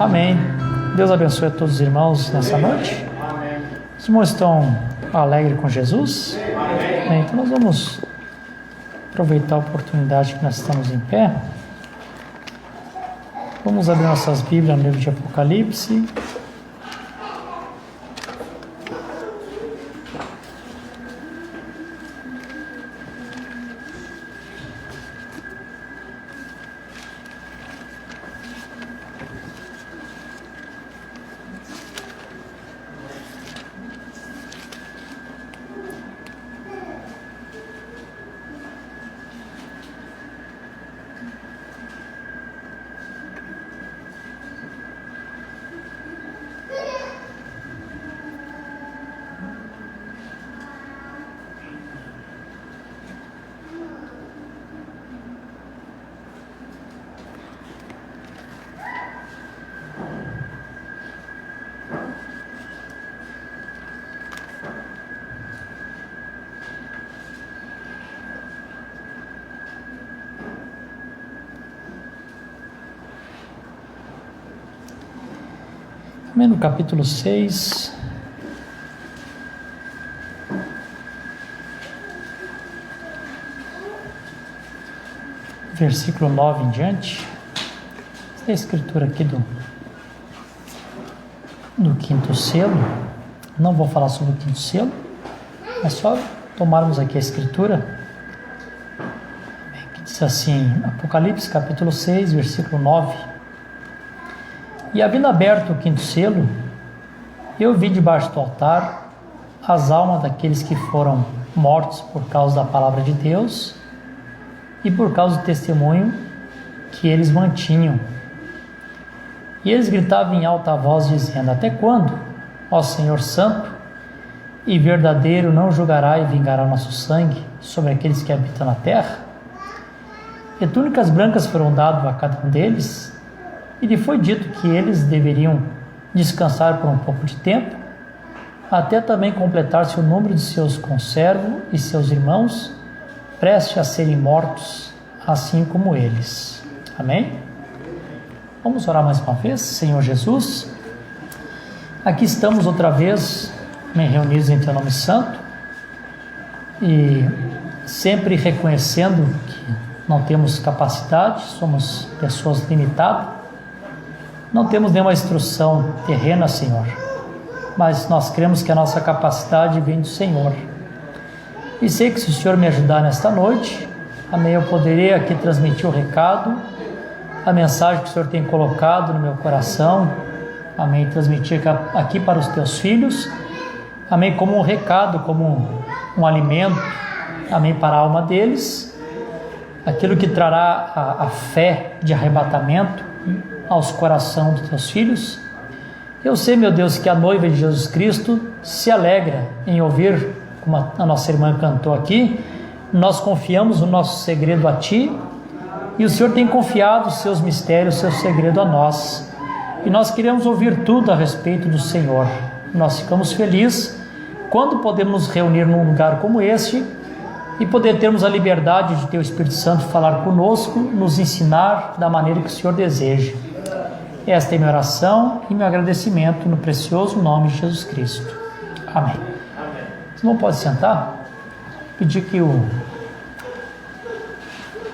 Amém. Deus abençoe a todos os irmãos nessa noite. Os irmãos estão alegres com Jesus? Amém. Então nós vamos aproveitar a oportunidade que nós estamos em pé. Vamos abrir nossas Bíblias no livro de Apocalipse. No capítulo 6, versículo 9 em diante. Essa é a escritura aqui do quinto selo. Não vou falar sobre o quinto selo, é só tomarmos aqui a escritura, que diz assim, Apocalipse capítulo 6, versículo 9. E havendo aberto o quinto selo, eu vi debaixo do altar as almas daqueles que foram mortos por causa da palavra de Deus e por causa do testemunho que eles mantinham. E eles gritavam em alta voz, dizendo: Até quando, ó Senhor Santo e verdadeiro, não julgará e vingará nosso sangue sobre aqueles que habitam na terra? E túnicas brancas foram dadas a cada um deles, e lhe foi dito que eles deveriam descansar por um pouco de tempo, até também completar-se o número de seus conservos e seus irmãos, prestes a serem mortos, assim como eles. Amém? Vamos orar mais uma vez. Senhor Jesus, aqui estamos outra vez reunidos em Teu nome santo, e sempre reconhecendo que não temos capacidade, somos pessoas limitadas, não temos nenhuma instrução terrena, Senhor, mas nós cremos que a nossa capacidade vem do Senhor. E sei que se o Senhor me ajudar nesta noite, amém, eu poderei aqui transmitir o recado, a mensagem que o Senhor tem colocado no meu coração, amém, transmitir aqui para os teus filhos, amém, como um recado, como um alimento, amém, para a alma deles, aquilo que trará a fé de arrebatamento aos corações dos teus filhos. Eu sei, meu Deus, que a noiva de Jesus Cristo se alegra em ouvir, como a nossa irmã cantou aqui. Nós confiamos o nosso segredo a Ti, e o Senhor tem confiado os seus mistérios, o seu segredo a nós, e nós queremos ouvir tudo a respeito do Senhor. Nós ficamos felizes quando podemos nos reunir num lugar como este e poder termos a liberdade de ter o Espírito Santo falar conosco, nos ensinar da maneira que o Senhor deseja. Esta é minha oração e meu agradecimento no precioso nome de Jesus Cristo. Amém. Você não pode sentar? Pedir que o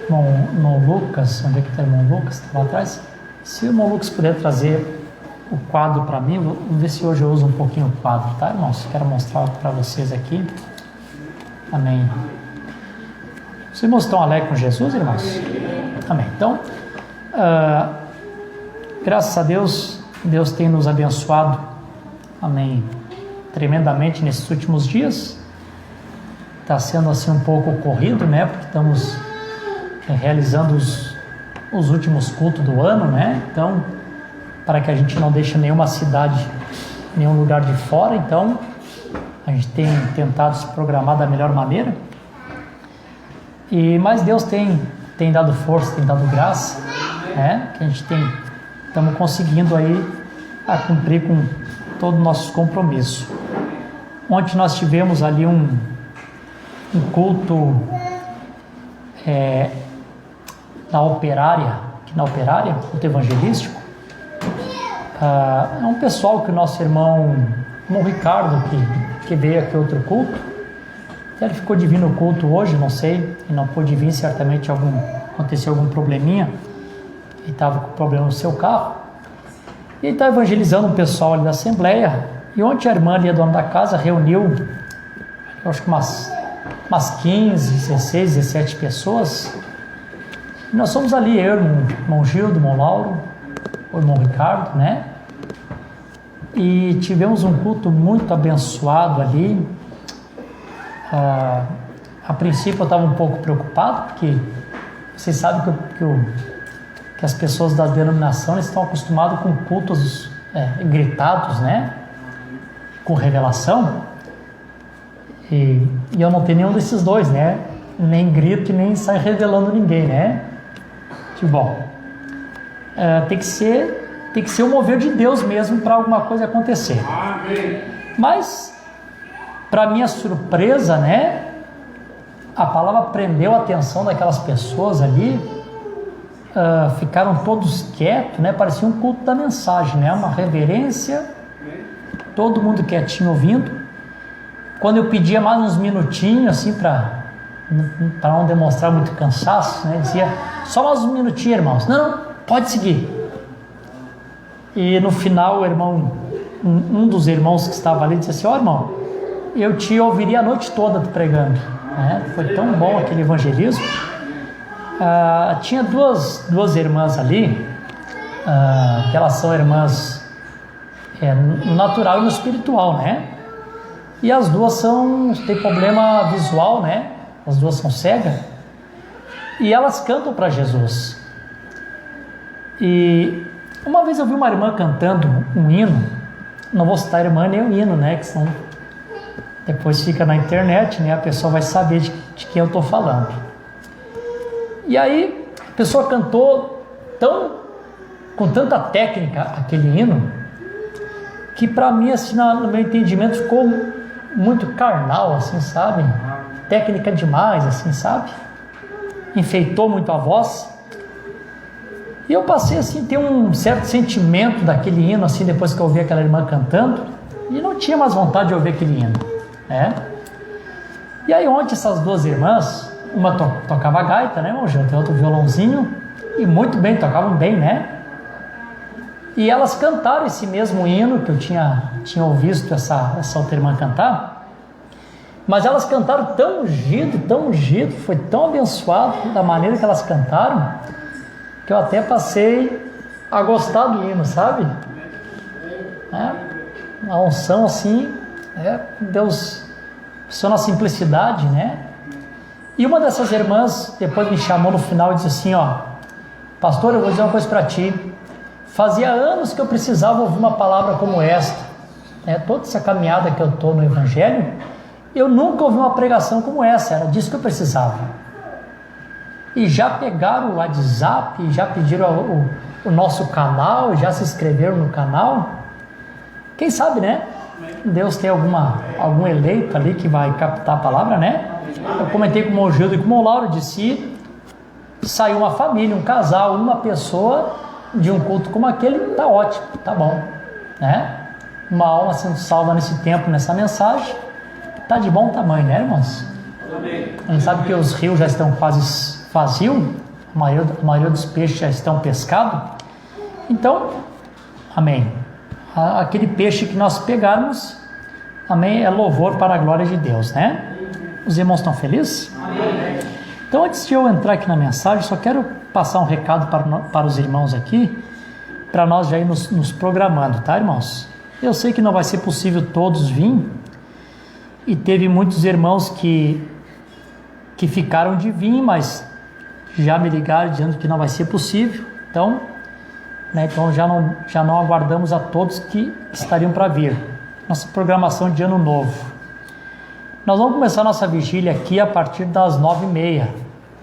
irmão Lucas, onde é que está o irmão Lucas? Está lá atrás. Se o irmão Lucas puder trazer o quadro para mim, vamos ver se hoje eu uso um pouquinho o quadro, tá, irmãos? Quero mostrar para vocês aqui. Amém. Os irmãos estão alegres com Jesus, irmãos? Amém. Então, graças a Deus, Deus tem nos abençoado, amém, tremendamente nesses últimos dias. Está sendo assim um pouco corrido, né, porque estamos realizando os últimos cultos do ano, né, então, para que a gente não deixe nenhuma cidade, nenhum lugar de fora, então, a gente tem tentado se programar da melhor maneira, mas Deus tem dado força, tem dado graça, né, que a gente estamos conseguindo aí a cumprir com todo o nosso compromisso. Ontem nós tivemos ali um culto na operária, culto evangelístico. É um pessoal que o nosso irmão Ricardo, que veio aqui outro culto, ele ficou de vir no culto hoje, não sei, e não pôde vir, certamente aconteceu algum probleminha. Ele estava com problema no seu carro, e ele está evangelizando o pessoal ali da Assembleia, e ontem a irmã ali, a dona da casa, reuniu, eu acho que umas 15, 16, 17 pessoas, e nós fomos ali, eu, irmão Gildo, irmão Lauro, o irmão Ricardo, né, e tivemos um culto muito abençoado ali. A princípio eu estava um pouco preocupado, porque vocês sabem que as pessoas da denominação estão acostumadas com cultos gritados, né? Com revelação. E eu não tenho nenhum desses dois, né? Nem grito e nem saio revelando ninguém, né? Bom, tem que ser o mover de Deus mesmo para alguma coisa acontecer. Amém. Mas, para minha surpresa, né? A palavra prendeu a atenção daquelas pessoas ali. Ficaram todos quietos, né? Parecia um culto da mensagem, né? Uma reverência, todo mundo quietinho ouvindo. Quando eu pedia mais uns minutinhos, assim, para não demonstrar muito cansaço, né? Dizia, só mais uns minutinhos, irmãos. Não, pode seguir. E no final, o irmão, um dos irmãos que estava ali, disse assim, irmão, eu te ouviria a noite toda pregando. Né? Foi tão bom aquele evangelismo. Tinha duas irmãs ali, que elas são irmãs no natural e no espiritual, né? E as duas têm problema visual, né? As duas são cegas. E elas cantam para Jesus. E uma vez eu vi uma irmã cantando um hino, não vou citar a irmã nem o hino, né? Que senão depois fica na internet, né? A pessoa vai saber de quem eu estou falando. E aí, a pessoa cantou com tanta técnica aquele hino, que para mim, assim, no meu entendimento, ficou muito carnal, assim, sabe? Técnica demais, assim, sabe? Enfeitou muito a voz. E eu passei, assim, a ter um certo sentimento daquele hino, assim, depois que eu ouvi aquela irmã cantando, e não tinha mais vontade de ouvir aquele hino, né? E aí, ontem, essas duas irmãs, uma tocava gaita, né, meu Gil? Tem outro violãozinho, e muito bem, tocavam bem, né? E elas cantaram esse mesmo hino que eu tinha ouvido essa outra irmã cantar, mas elas cantaram tão ungido, foi tão abençoado da maneira que elas cantaram, que eu até passei a gostar do hino, sabe? A unção assim, Deus, só na simplicidade, né? E uma dessas irmãs depois me chamou no final e disse assim, pastor, eu vou dizer uma coisa para ti, fazia anos que eu precisava ouvir uma palavra como esta, toda essa caminhada que eu estou no Evangelho, eu nunca ouvi uma pregação como essa, era disso que eu precisava. E já pegaram o WhatsApp, já pediram o nosso canal, já se inscreveram no canal. Quem sabe, né? Deus tem algum eleito ali que vai captar a palavra, né? Eu comentei com o irmão Gildo e com o irmão Lauro, disse, saiu uma família, um casal, uma pessoa de um culto como aquele, tá ótimo, tá bom, né? Uma alma sendo salva nesse tempo, nessa mensagem, tá de bom tamanho, né, irmãos? A gente sabe que os rios já estão quase vazios, a maioria dos peixes já estão pescados, então, amém. Aquele peixe que nós pegarmos, amém, é louvor para a glória de Deus, né? Os irmãos estão felizes? Amém. Então, antes de eu entrar aqui na mensagem, só quero passar um recado para os irmãos aqui, para nós já ir nos programando, tá, irmãos? Eu sei que não vai ser possível todos vir, e teve muitos irmãos que ficaram de vir, mas já me ligaram dizendo que não vai ser possível, então já não aguardamos a todos que estariam para vir. Nossa programação de ano novo. Nós vamos começar nossa vigília aqui a partir das 9h30,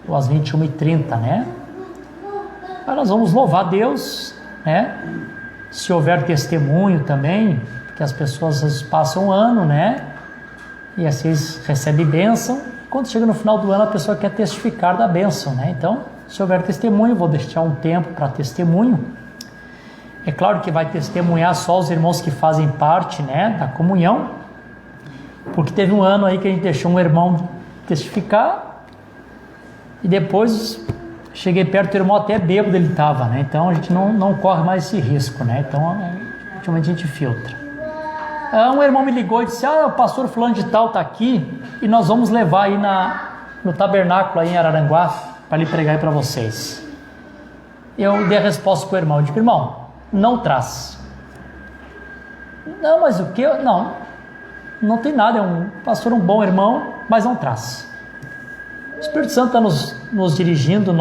ou às 21h30, né? Aí nós vamos louvar Deus, né? Se houver testemunho também, porque as pessoas às vezes passam um ano, né? E assim eles recebem bênção. Quando chega no final do ano, a pessoa quer testificar da bênção, né? Então, se houver testemunho, vou deixar um tempo para testemunho. É claro que vai testemunhar só os irmãos que fazem parte, né, da comunhão, porque teve um ano aí que a gente deixou um irmão testificar e depois cheguei perto do irmão, até bêbado ele estava, né? Então a gente não corre mais esse risco, né? Então ultimamente a gente filtra. Um irmão me ligou e disse, o pastor fulano de tal está aqui e nós vamos levar aí no tabernáculo aí em Araranguá para lhe pregar aí para vocês. Eu dei a resposta para o irmão, eu digo, irmão, não traz. Não, mas o que? Não tem nada, é um pastor, um bom irmão, mas não traz. O Espírito Santo está nos dirigindo,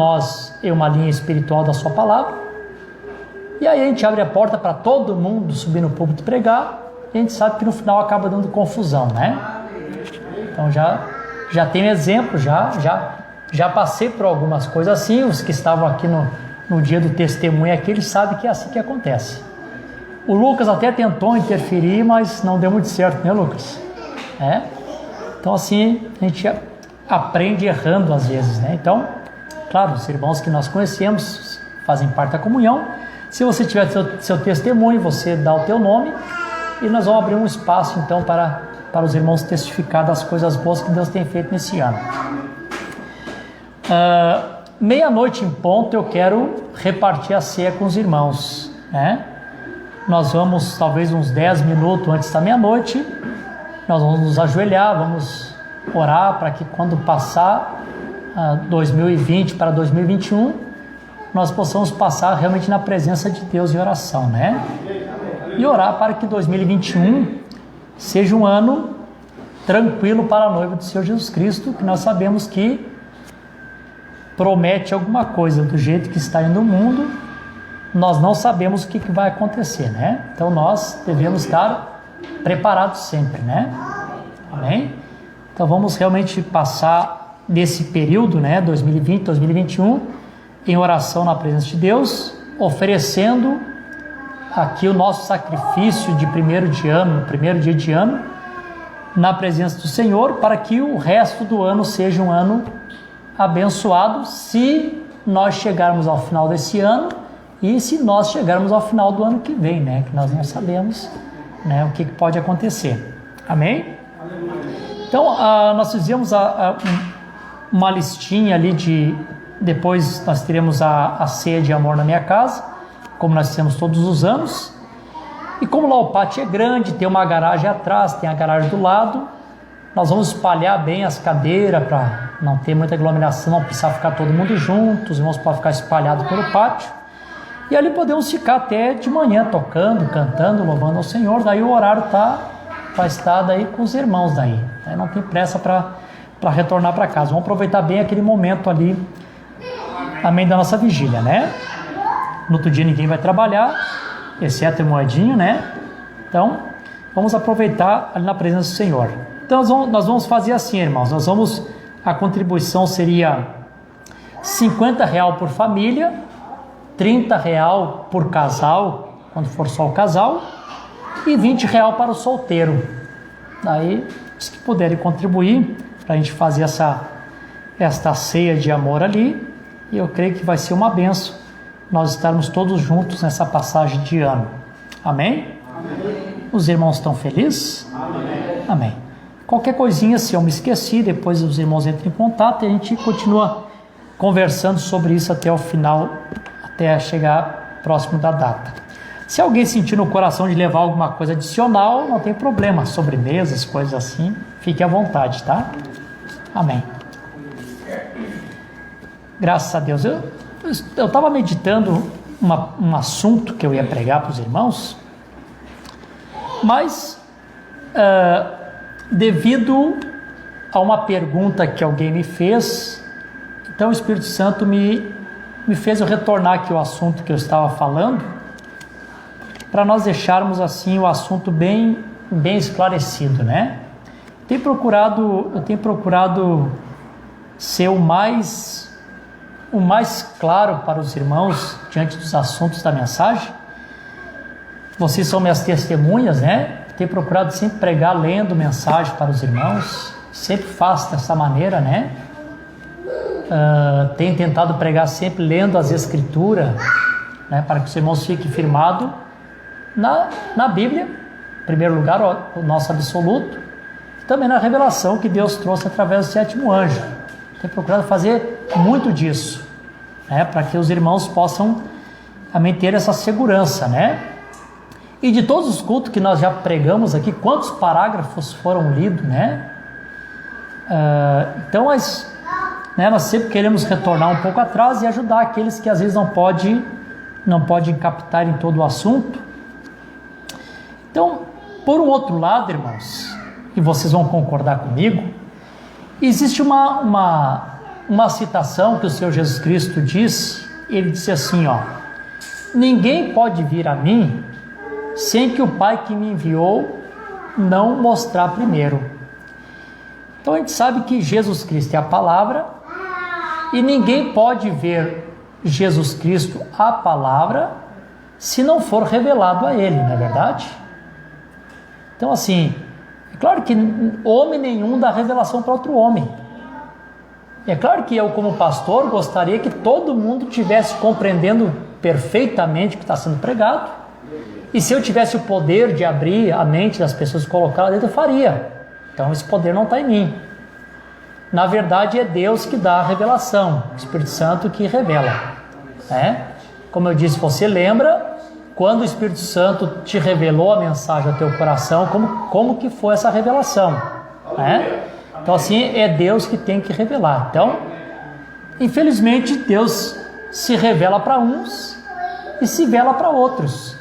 em uma linha espiritual da sua palavra, e aí a gente abre a porta para todo mundo subir no púlpito e pregar, e a gente sabe que no final acaba dando confusão, né? Então já tem exemplo, já passei por algumas coisas assim, os que estavam aqui no dia do testemunho aqui, eles sabem que é assim que acontece. O Lucas até tentou interferir, mas não deu muito certo, né, Lucas? Então assim, a gente aprende errando às vezes, né? Então, claro, os irmãos que nós conhecemos fazem parte da comunhão. Se você tiver seu testemunho, você dá o teu nome e nós vamos abrir um espaço então para os irmãos testificar das coisas boas que Deus tem feito nesse ano. Meia-noite em ponto eu quero repartir a ceia com os irmãos, né? Nós vamos, talvez uns 10 minutos antes da meia-noite, nós vamos nos ajoelhar, vamos orar para que quando passar 2020 para 2021, nós possamos passar realmente na presença de Deus em oração, né? E orar para que 2021 seja um ano tranquilo para a noiva do Senhor Jesus Cristo, que nós sabemos que promete alguma coisa do jeito que está indo o mundo, nós não sabemos o que vai acontecer, né? Então nós devemos estar preparados sempre, né? Amém? Então vamos realmente passar nesse período, né, 2020, 2021, em oração na presença de Deus, oferecendo aqui o nosso sacrifício de primeiro dia de ano, na presença do Senhor, para que o resto do ano seja um ano abençoado, se nós chegarmos ao final desse ano e se nós chegarmos ao final do ano que vem, né? Que nós não sabemos, né, o que pode acontecer. Amém? Então, nós fizemos uma listinha ali depois nós teremos a ceia de amor na minha casa, como nós temos todos os anos. E como lá o pátio é grande, tem uma garagem atrás, tem a garagem do lado, nós vamos espalhar bem as cadeiras para não ter muita aglomeração, não precisar ficar todo mundo junto, os irmãos podem ficar espalhados pelo pátio. E ali podemos ficar até de manhã tocando, cantando, louvando ao Senhor. Daí o horário vai estar daí com os irmãos daí. Aí não tem pressa para retornar para casa. Vamos aproveitar bem aquele momento ali, amém, da nossa vigília, né? No outro dia ninguém vai trabalhar, exceto o Moedinho, né? Então, vamos aproveitar ali na presença do Senhor. Então, nós vamos fazer assim, irmãos. A contribuição seria R$50 por família, R$30 por casal, quando for só o casal, e R$20 para o solteiro. Daí, os que puderem contribuir para a gente fazer esta ceia de amor ali, e eu creio que vai ser uma bênção nós estarmos todos juntos nessa passagem de ano. Amém? Amém. Os irmãos estão felizes? Amém. Amém. Qualquer coisinha, se eu me esqueci, depois os irmãos entram em contato e a gente continua conversando sobre isso até o final, até chegar próximo da data. Se alguém sentir no coração de levar alguma coisa adicional, não tem problema, sobremesas, coisas assim, fique à vontade, tá? Amém. Graças a Deus. Eu estava meditando um assunto que eu ia pregar para os irmãos, mas devido a uma pergunta que alguém me fez, então o Espírito Santo me fez eu retornar aqui o assunto que eu estava falando, para nós deixarmos assim o assunto bem esclarecido, né? Eu tenho procurado ser o mais claro para os irmãos diante dos assuntos da mensagem. Vocês são minhas testemunhas, né? Tenho procurado sempre pregar lendo mensagem para os irmãos, sempre faço dessa maneira, né? Tenho tentado pregar sempre lendo as Escrituras, né? Para que os irmãos fiquem firmados na Bíblia, em primeiro lugar, o nosso absoluto, e também na revelação que Deus trouxe através do 7º anjo. Tenho procurado fazer muito disso, né? Para que os irmãos possam também ter essa segurança, né? E de todos os cultos que nós já pregamos aqui, quantos parágrafos foram lidos, né? Então, nós sempre queremos retornar um pouco atrás e ajudar aqueles que às vezes não podem captar em todo o assunto. Então, por um outro lado, irmãos, e vocês vão concordar comigo, existe uma citação que o Senhor Jesus Cristo disse. Ele disse assim, ó: ninguém pode vir a mim sem que o Pai que me enviou não mostrar primeiro. Então a gente sabe que Jesus Cristo é a palavra, e ninguém pode ver Jesus Cristo, a palavra, se não for revelado a Ele, não é verdade? Então assim, é claro que homem nenhum dá revelação para outro homem. É claro que eu, como pastor, gostaria que todo mundo estivesse compreendendo perfeitamente o que está sendo pregado. E se eu tivesse o poder de abrir a mente das pessoas e colocar lá dentro, eu faria. Então esse poder não está em mim. Na verdade é Deus que dá a revelação, o Espírito Santo que revela, né? Como eu disse, você lembra quando o Espírito Santo te revelou a mensagem ao teu coração, como que foi essa revelação, né? Então assim, é Deus que tem que revelar. Então, infelizmente, Deus se revela para uns e se vela para outros.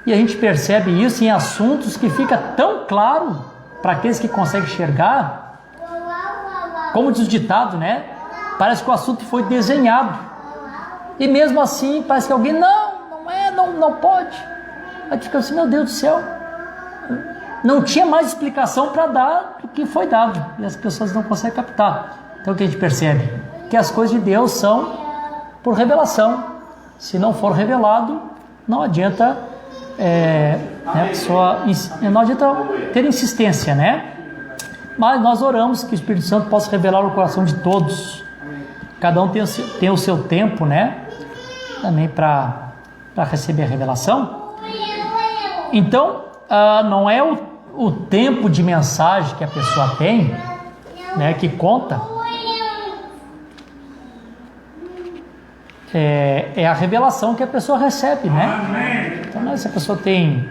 E a gente percebe isso em assuntos que fica tão claro para aqueles que conseguem enxergar, como diz o ditado, né? Parece que o assunto foi desenhado. E mesmo assim, parece que alguém, não pode. Aí fica assim, meu Deus do céu. Não tinha mais explicação para dar do que foi dado. E as pessoas não conseguem captar. Então o que a gente percebe? Que as coisas de Deus são por revelação. Se não for revelado, não adianta... não adianta ter insistência, né? Mas nós oramos que o Espírito Santo possa revelar o coração de todos. Cada um tem o seu tempo, né? Também para receber a revelação. Então, não é o tempo de mensagem que a pessoa tem, né, que conta, é a revelação que a pessoa recebe, né? Então, né, se a pessoa tem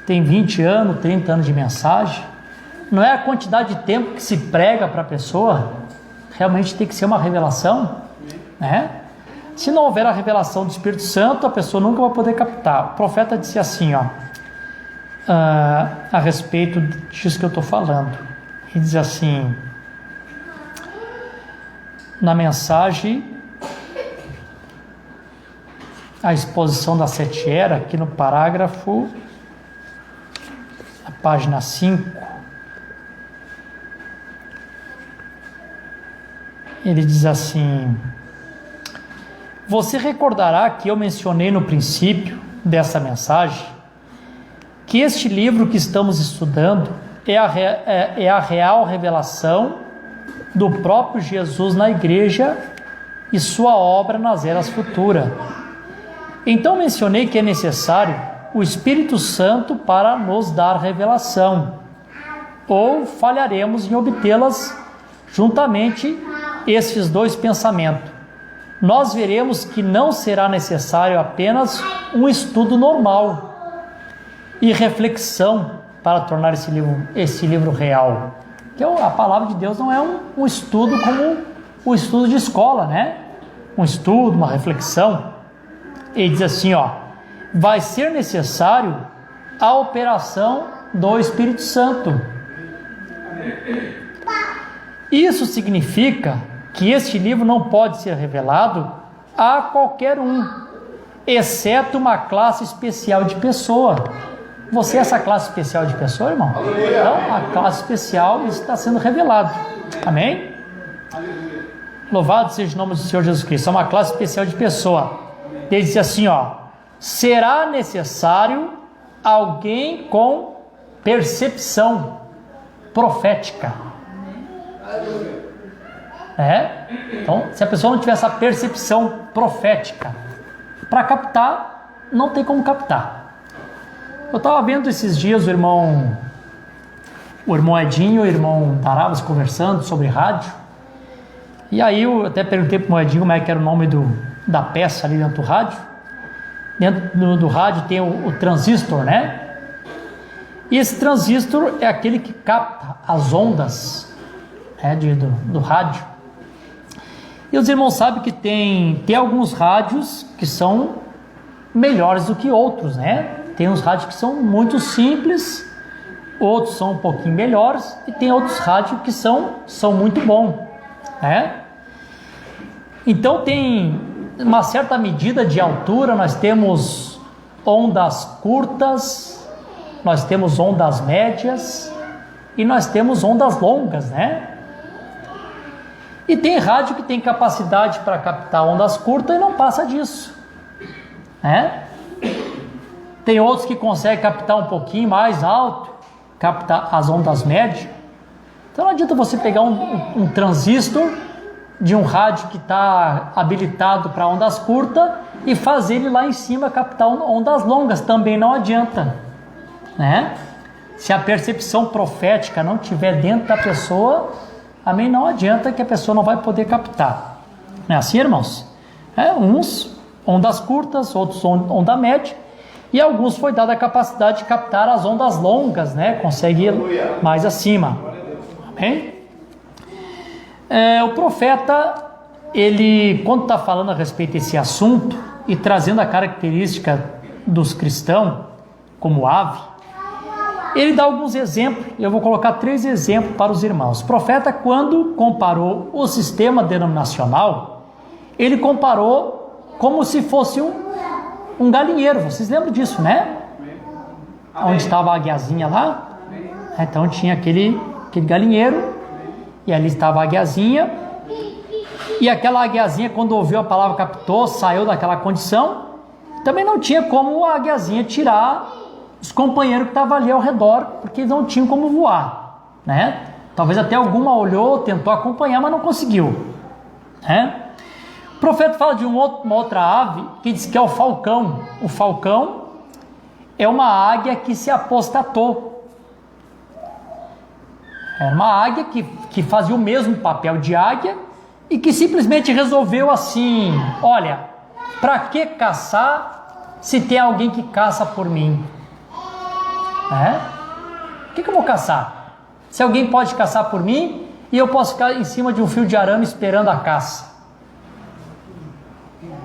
20 anos, 30 anos de mensagem, não é a quantidade de tempo que se prega para a pessoa, realmente tem que ser uma revelação, né? Se não houver a revelação do Espírito Santo, a pessoa nunca vai poder captar. O profeta disse assim, ó, a respeito disso que eu estou falando. Ele diz assim, na mensagem, a exposição da sete eras, aqui no parágrafo, na página 5, ele diz assim: você recordará que eu mencionei no princípio dessa mensagem que este livro que estamos estudando é a real revelação do próprio Jesus na igreja e sua obra nas eras futuras. Então mencionei que é necessário o Espírito Santo para nos dar revelação, ou falharemos em obtê-las juntamente esses dois pensamentos. Nós veremos que não será necessário apenas um estudo normal e reflexão para tornar esse livro real. Que a palavra de Deus não é um estudo como o estudo de escola, né? Um estudo, uma reflexão. Ele diz assim, ó, vai ser necessário a operação do Espírito Santo. Isso significa que este livro não pode ser revelado a qualquer um, exceto uma classe especial de pessoa. Você é essa classe especial de pessoa, irmão? Então, a classe especial está sendo revelado. Amém? Louvado seja o nome do Senhor Jesus Cristo. É uma classe especial de pessoa. Ele diz assim, ó, será necessário alguém com percepção profética. Então, se a pessoa não tiver essa percepção profética para captar, não tem como captar. Eu estava vendo esses dias o irmão Edinho e o irmão Daravas conversando sobre rádio, e aí eu até perguntei para o irmão Edinho como é que era o nome da peça ali dentro do rádio. Dentro do rádio tem o transistor, né? E esse transistor é aquele que capta as ondas, né, do rádio. E os irmãos sabem que tem alguns rádios que são melhores do que outros, né? Tem uns rádios que são muito simples, outros são um pouquinho melhores, e tem outros rádios que são muito bons, né? Então tem uma certa medida de altura, nós temos ondas curtas, nós temos ondas médias e nós temos ondas longas, né? E tem rádio que tem capacidade para captar ondas curtas e não passa disso, né? Tem outros que conseguem captar um pouquinho mais alto, captar as ondas médias. Então não adianta você pegar um transistor de um rádio que está habilitado para ondas curtas e fazer ele lá em cima captar ondas longas, também não adianta, né? Se a percepção profética não estiver dentro da pessoa, também não adianta, que a pessoa não vai poder captar. Não é assim, irmãos? Uns ondas curtas, outros onda média, e alguns foi dada a capacidade de captar as ondas longas, né? Consegue ir mais acima. Amém? O profeta, ele, quando está falando a respeito desse assunto e trazendo a característica dos cristãos como ave, ele dá alguns exemplos. Eu vou colocar 3 exemplos para os irmãos. O profeta, quando comparou o sistema denominacional, ele comparou como se fosse um galinheiro. Vocês lembram disso, né? Onde estava a águiazinha lá? Então tinha aquele galinheiro, e ali estava a águiazinha, e aquela águiazinha, quando ouviu a palavra, captou, saiu daquela condição. Também não tinha como a águiazinha tirar os companheiros que estavam ali ao redor, porque eles não tinham como voar, né? Talvez até alguma olhou, tentou acompanhar, mas não conseguiu, né? O profeta fala de uma outra ave, que diz que é o falcão. O falcão é uma águia que se apostatou. Era uma águia que fazia o mesmo papel de águia e que simplesmente resolveu assim: olha, Para que caçar se tem alguém que caça por mim? Por que eu vou caçar? Se alguém pode caçar por mim e eu posso ficar em cima de um fio de arame esperando a caça.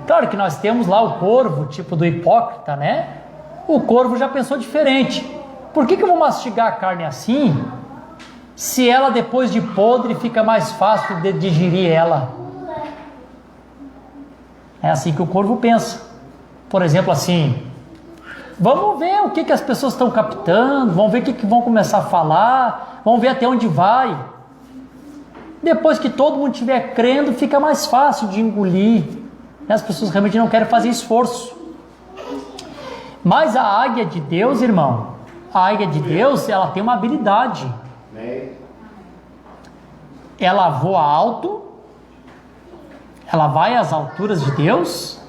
Claro que nós temos lá o corvo, tipo do hipócrita, né? O corvo já pensou diferente. Por que eu vou mastigar a carne assim, se ela depois de podre fica mais fácil de digerir ela? É assim que o corvo pensa. Por exemplo, assim, vamos ver o que as pessoas estão captando, vamos ver o que vão começar a falar, vamos ver até onde vai. Depois que todo mundo estiver crendo, fica mais fácil de engolir. As pessoas realmente não querem fazer esforço. Mas a águia de Deus, irmão, a águia de Deus, ela tem uma habilidade. Ela voa alto, ela vai às alturas de Deus,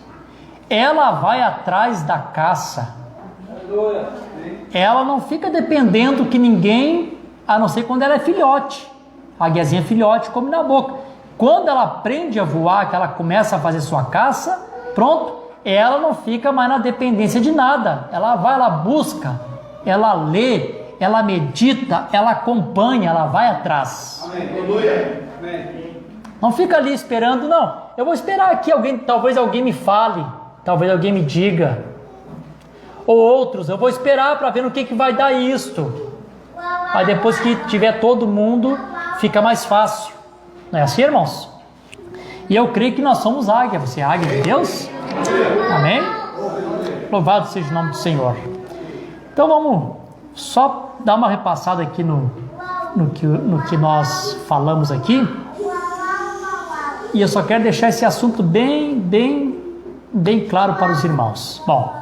ela vai atrás da caça. Ela não fica dependendo que ninguém, a não ser quando ela é filhote. A águiazinha filhote come na boca. Quando ela aprende a voar, que ela começa a fazer sua caça, pronto, ela não fica mais na dependência de nada. Ela vai, ela busca, ela lê, ela medita, ela acompanha, ela vai atrás. Amém. Não fica ali esperando, não. Eu vou esperar aqui, talvez alguém me fale, talvez alguém me diga. Ou outros, eu vou esperar para ver no que vai dar isto. Aí depois que tiver todo mundo, fica mais fácil. Não é assim, irmãos? E eu creio que nós somos águia. Você é águia de Deus? Amém? Louvado seja o nome do Senhor. Então vamos só dar uma repassada aqui no que nós falamos aqui. E eu só quero deixar esse assunto bem claro para os irmãos. Bom,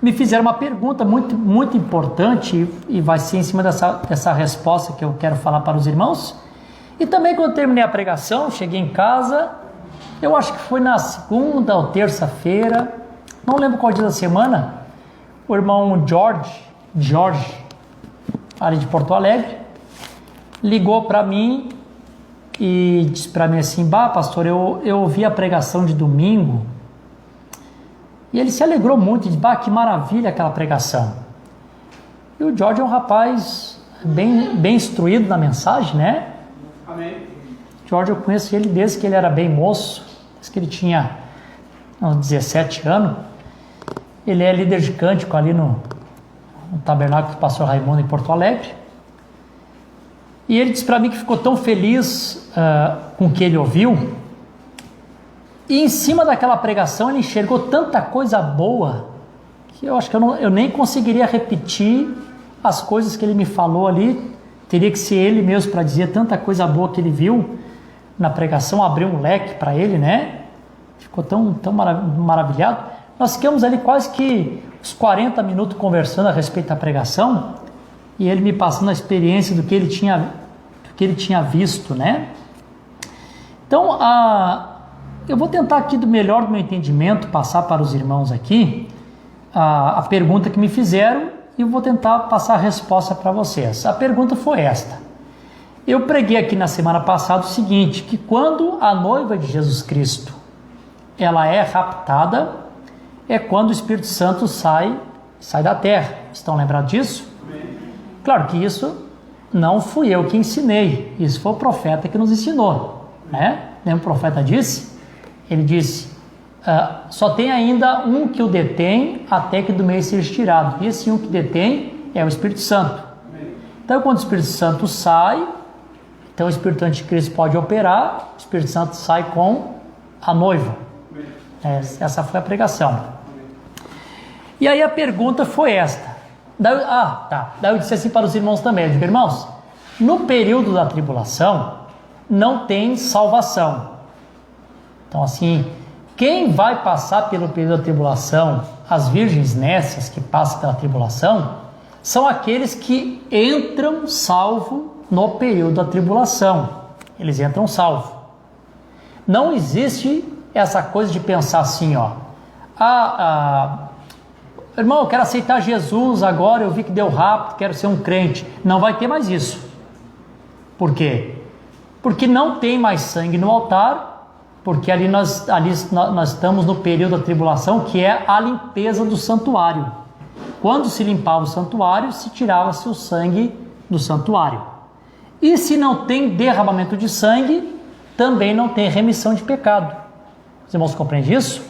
me fizeram uma pergunta muito importante e vai ser em cima dessa resposta que eu quero falar para os irmãos. E também quando eu terminei a pregação, cheguei em casa, eu acho que foi na segunda ou terça-feira, não lembro qual dia da semana, o irmão Jorge, ali de Porto Alegre, ligou para mim e disse para mim assim: pastor, eu ouvi a pregação de domingo. E ele se alegrou muito, disse: que maravilha aquela pregação. E o Jorge é um rapaz bem instruído na mensagem, né? Amém. Jorge, eu conheço ele desde que ele era bem moço, desde que ele tinha uns 17 anos. Ele é líder de cântico ali no tabernáculo do pastor Raimundo em Porto Alegre. E ele disse para mim que ficou tão feliz com o que ele ouviu. E em cima daquela pregação ele enxergou tanta coisa boa que eu acho que eu nem conseguiria repetir as coisas que ele me falou ali. Teria que ser ele mesmo para dizer tanta coisa boa que ele viu na pregação, abriu um leque para ele, né? Ficou tão maravilhado. Nós ficamos ali quase que uns 40 minutos conversando a respeito da pregação e ele me passando a experiência do que ele tinha visto, né? Então, eu vou tentar aqui do melhor do meu entendimento passar para os irmãos aqui a pergunta que me fizeram e eu vou tentar passar a resposta para vocês. A pergunta foi esta: eu preguei aqui na semana passada o seguinte, que quando a noiva de Jesus Cristo ela é raptada, é quando o Espírito Santo sai da terra. Estão lembrados disso? Claro que isso não fui eu que ensinei, isso foi o profeta que nos ensinou, né? Lembra o profeta disse? Ele disse: só tem ainda um que o detém até que do meio seja tirado. E esse um que detém é o Espírito Santo. Então, quando o Espírito Santo sai, então o Espírito Anticristo pode operar, o Espírito Santo sai com a noiva. Essa foi a pregação. E aí a pergunta foi esta. Daí eu disse assim para os irmãos também: eu digo, irmãos, no período da tribulação não tem salvação. Então assim, quem vai passar pelo período da tribulação, as virgens nécias que passam pela tribulação, são aqueles que entram salvo no período da tribulação. Eles entram salvo. Não existe essa coisa de pensar assim, irmão, eu quero aceitar Jesus agora, eu vi que deu rápido, quero ser um crente. Não vai ter mais isso. Por quê? Porque não tem mais sangue no altar porque ali nós estamos no período da tribulação, que é a limpeza do santuário. Quando se limpava o santuário, se tirava-se o sangue do santuário. E se não tem derramamento de sangue, também não tem remissão de pecado. Os irmãos compreendem isso?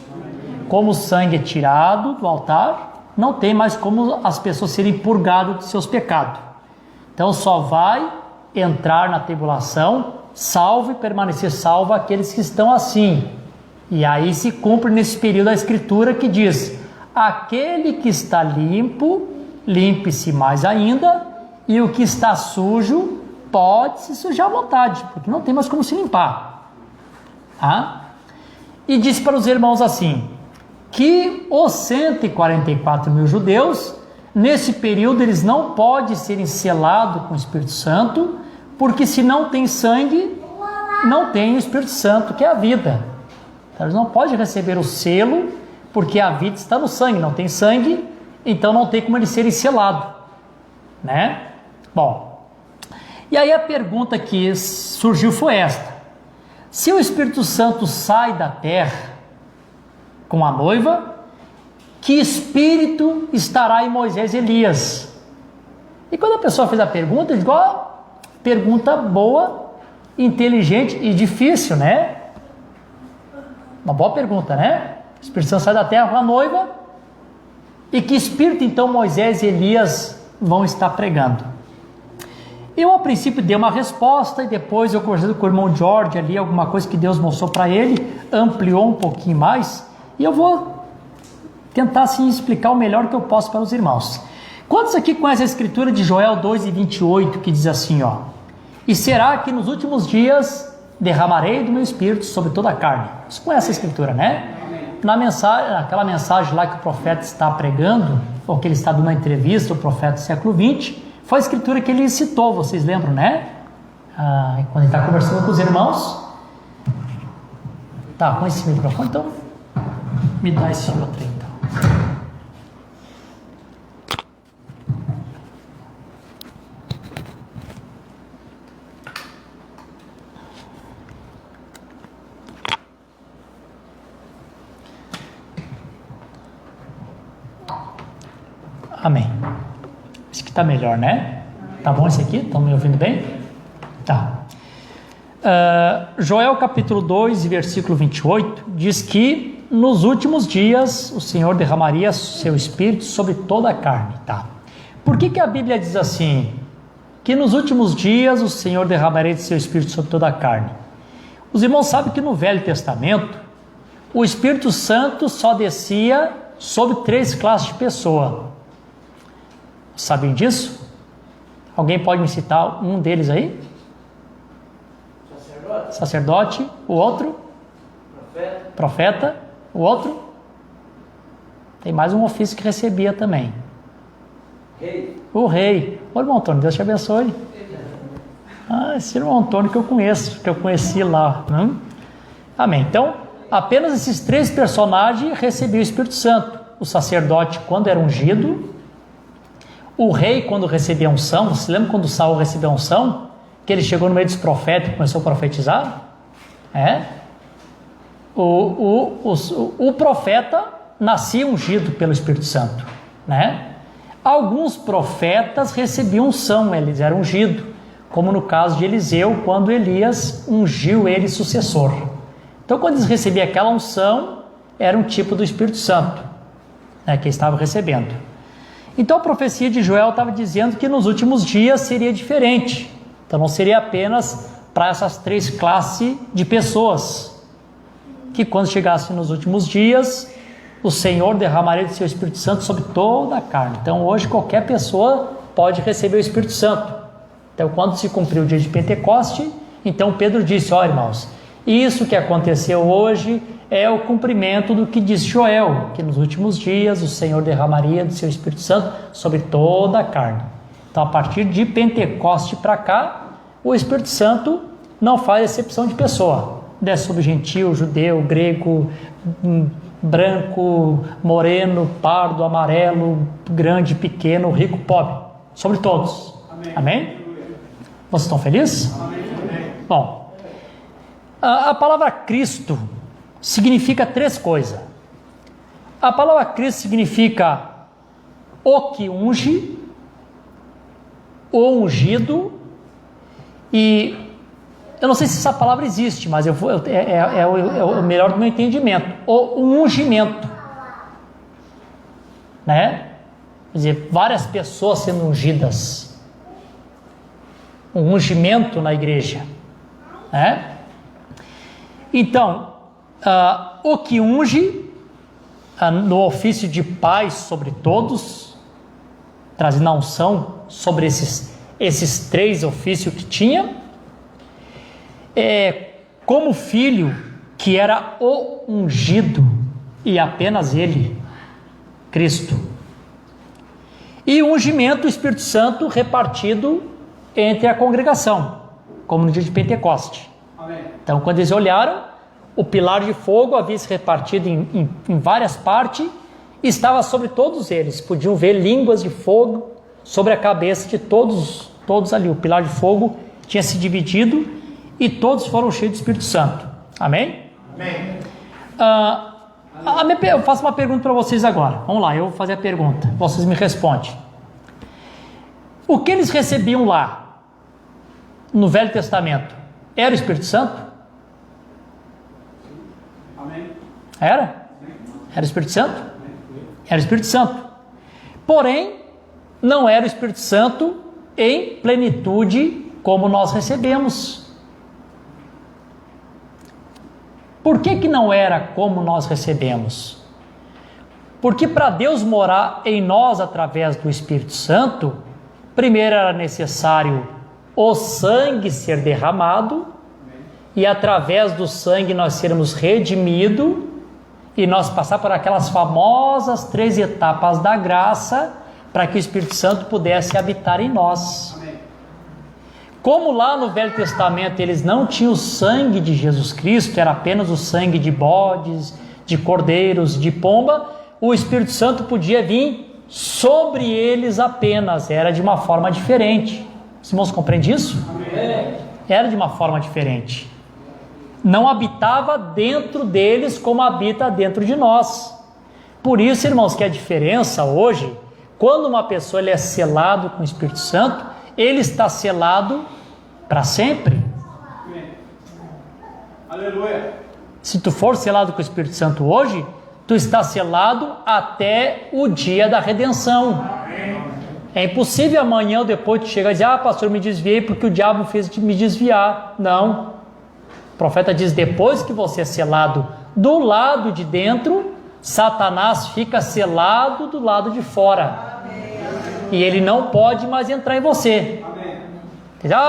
Como o sangue é tirado do altar, não tem mais como as pessoas serem purgadas de seus pecados. Então só vai entrar na tribulação, salvo e permanecer salvo aqueles que estão assim. E aí se cumpre nesse período a escritura que diz: aquele que está limpo, limpe-se mais ainda, e o que está sujo, pode se sujar à vontade, porque não tem mais como se limpar. E diz para os irmãos assim, que os 144 mil judeus, nesse período, eles não podem serem selados com o Espírito Santo, porque se não tem sangue, não tem o Espírito Santo, que é a vida. Então, eles não podem receber o selo, porque a vida está no sangue, não tem sangue, então não tem como eles serem selados, né? Bom, e aí a pergunta que surgiu foi esta: se o Espírito Santo sai da terra com a noiva, que espírito estará em Moisés e Elias? E quando a pessoa fez a pergunta, eu digo, pergunta boa, inteligente e difícil, né? Uma boa pergunta, né? O Espírito Santo sai da terra com a noiva, e que espírito então Moisés e Elias vão estar pregando? Eu a princípio dei uma resposta, e depois eu conversando com o irmão George ali, alguma coisa que Deus mostrou para ele, ampliou um pouquinho mais, e eu vou tentar assim explicar o melhor que eu posso para os irmãos. Quantos aqui conhecem a escritura de Joel 2:28, que diz assim, e será que nos últimos dias derramarei do meu espírito sobre toda a carne? Você conhece a escritura, né? Naquela mensagem lá que o profeta está pregando, ou que ele está dando uma entrevista, o profeta do século 20, foi a escritura que ele citou, vocês lembram, né? Quando ele está conversando com os irmãos. Tá, com esse microfone, então me dá esse outro aí, então. Amém. Esse aqui está melhor, né? Tá bom esse aqui? Estão me ouvindo bem? Tá. Joel capítulo 2, versículo 28, diz que nos últimos dias o Senhor derramaria seu Espírito sobre toda a carne. Tá. Por que a Bíblia diz assim? Que nos últimos dias o Senhor derramaria seu Espírito sobre toda a carne. Os irmãos sabem que no Velho Testamento o Espírito Santo só descia sobre 3 classes de pessoa. Sabem disso? Alguém pode me citar um deles aí? Sacerdote. O outro? Profeta. O outro? Tem mais um ofício que recebia também. Rei. O rei. Ô, irmão Antônio, Deus te abençoe. Esse irmão Antônio que eu conheço, que eu conheci lá. Amém. Então, apenas esses 3 personagens recebiam o Espírito Santo. O sacerdote, quando era ungido. O rei, quando recebia a unção. Você lembra quando Saul recebeu a unção? Que ele chegou no meio dos profetas e começou a profetizar? O profeta nascia ungido pelo Espírito Santo, né? Alguns profetas recebiam unção, eles eram ungidos, como no caso de Eliseu, quando Elias ungiu ele sucessor. Então, quando eles recebiam aquela unção, era um tipo do Espírito Santo, né, que eles estavam recebendo. Então, a profecia de Joel estava dizendo que nos últimos dias seria diferente. Então, não seria apenas para essas 3 classes de pessoas, que quando chegasse nos últimos dias, o Senhor derramaria de seu Espírito Santo sobre toda a carne. Então, hoje, qualquer pessoa pode receber o Espírito Santo. Então, quando se cumpriu o dia de Pentecoste, então Pedro disse, irmãos, isso que aconteceu hoje é o cumprimento do que diz Joel, que nos últimos dias o Senhor derramaria de seu Espírito Santo sobre toda a carne. Então, a partir de Pentecoste para cá, o Espírito Santo não faz exceção de pessoa. Desce sobre gentil, judeu, grego, branco, moreno, pardo, amarelo, grande, pequeno, rico, pobre. Sobre todos. Amém? Vocês estão felizes? Amém. Bom, A palavra Cristo significa 3 coisas. A palavra Cristo significa o que unge, o ungido, e eu não sei se essa palavra existe, mas é o melhor do meu entendimento, o ungimento, né? Quer dizer, várias pessoas sendo ungidas, um ungimento na igreja, né? Então, o que unge, no ofício de paz sobre todos, trazendo a unção sobre esses 3 ofícios que tinha, como filho, que era o ungido, e apenas ele, Cristo. E o ungimento, o Espírito Santo repartido entre a congregação, como no dia de Pentecoste. Amém. Então, quando eles olharam, o pilar de fogo havia se repartido em várias partes, e estava sobre todos eles. Podiam ver línguas de fogo sobre a cabeça de todos ali. O pilar de fogo tinha se dividido e todos foram cheios do Espírito Santo. Amém? Amém. Eu faço uma pergunta para vocês agora. Vamos lá, eu vou fazer a pergunta. Vocês me respondem. O que eles recebiam lá, no Velho Testamento, era o Espírito Santo? Amém. Era? Era o Espírito Santo? Era o Espírito Santo. Porém, não era o Espírito Santo em plenitude como nós recebemos. Por que não era como nós recebemos? Porque para Deus morar em nós através do Espírito Santo, primeiro era necessário o sangue ser derramado, e através do sangue nós sermos redimidos, e nós passar por aquelas famosas 3 etapas da graça, para que o Espírito Santo pudesse habitar em nós. Como lá no Velho Testamento eles não tinham o sangue de Jesus Cristo, era apenas o sangue de bodes, de cordeiros, de pomba, o Espírito Santo podia vir sobre eles apenas, era de uma forma diferente. Os irmãos compreendem isso? Era de uma forma diferente. Não habitava dentro deles como habita dentro de nós. Por isso, irmãos, que a diferença hoje, quando uma pessoa ele é selado com o Espírito Santo, ele está selado para sempre. Aleluia. Se tu for selado com o Espírito Santo hoje, tu está selado até o dia da redenção. É impossível amanhã ou depois tu chegar e dizer: pastor, me desviei porque o diabo fez me desviar. Não. O profeta diz: depois que você é selado do lado de dentro, Satanás fica selado do lado de fora. E ele não pode mais entrar em você.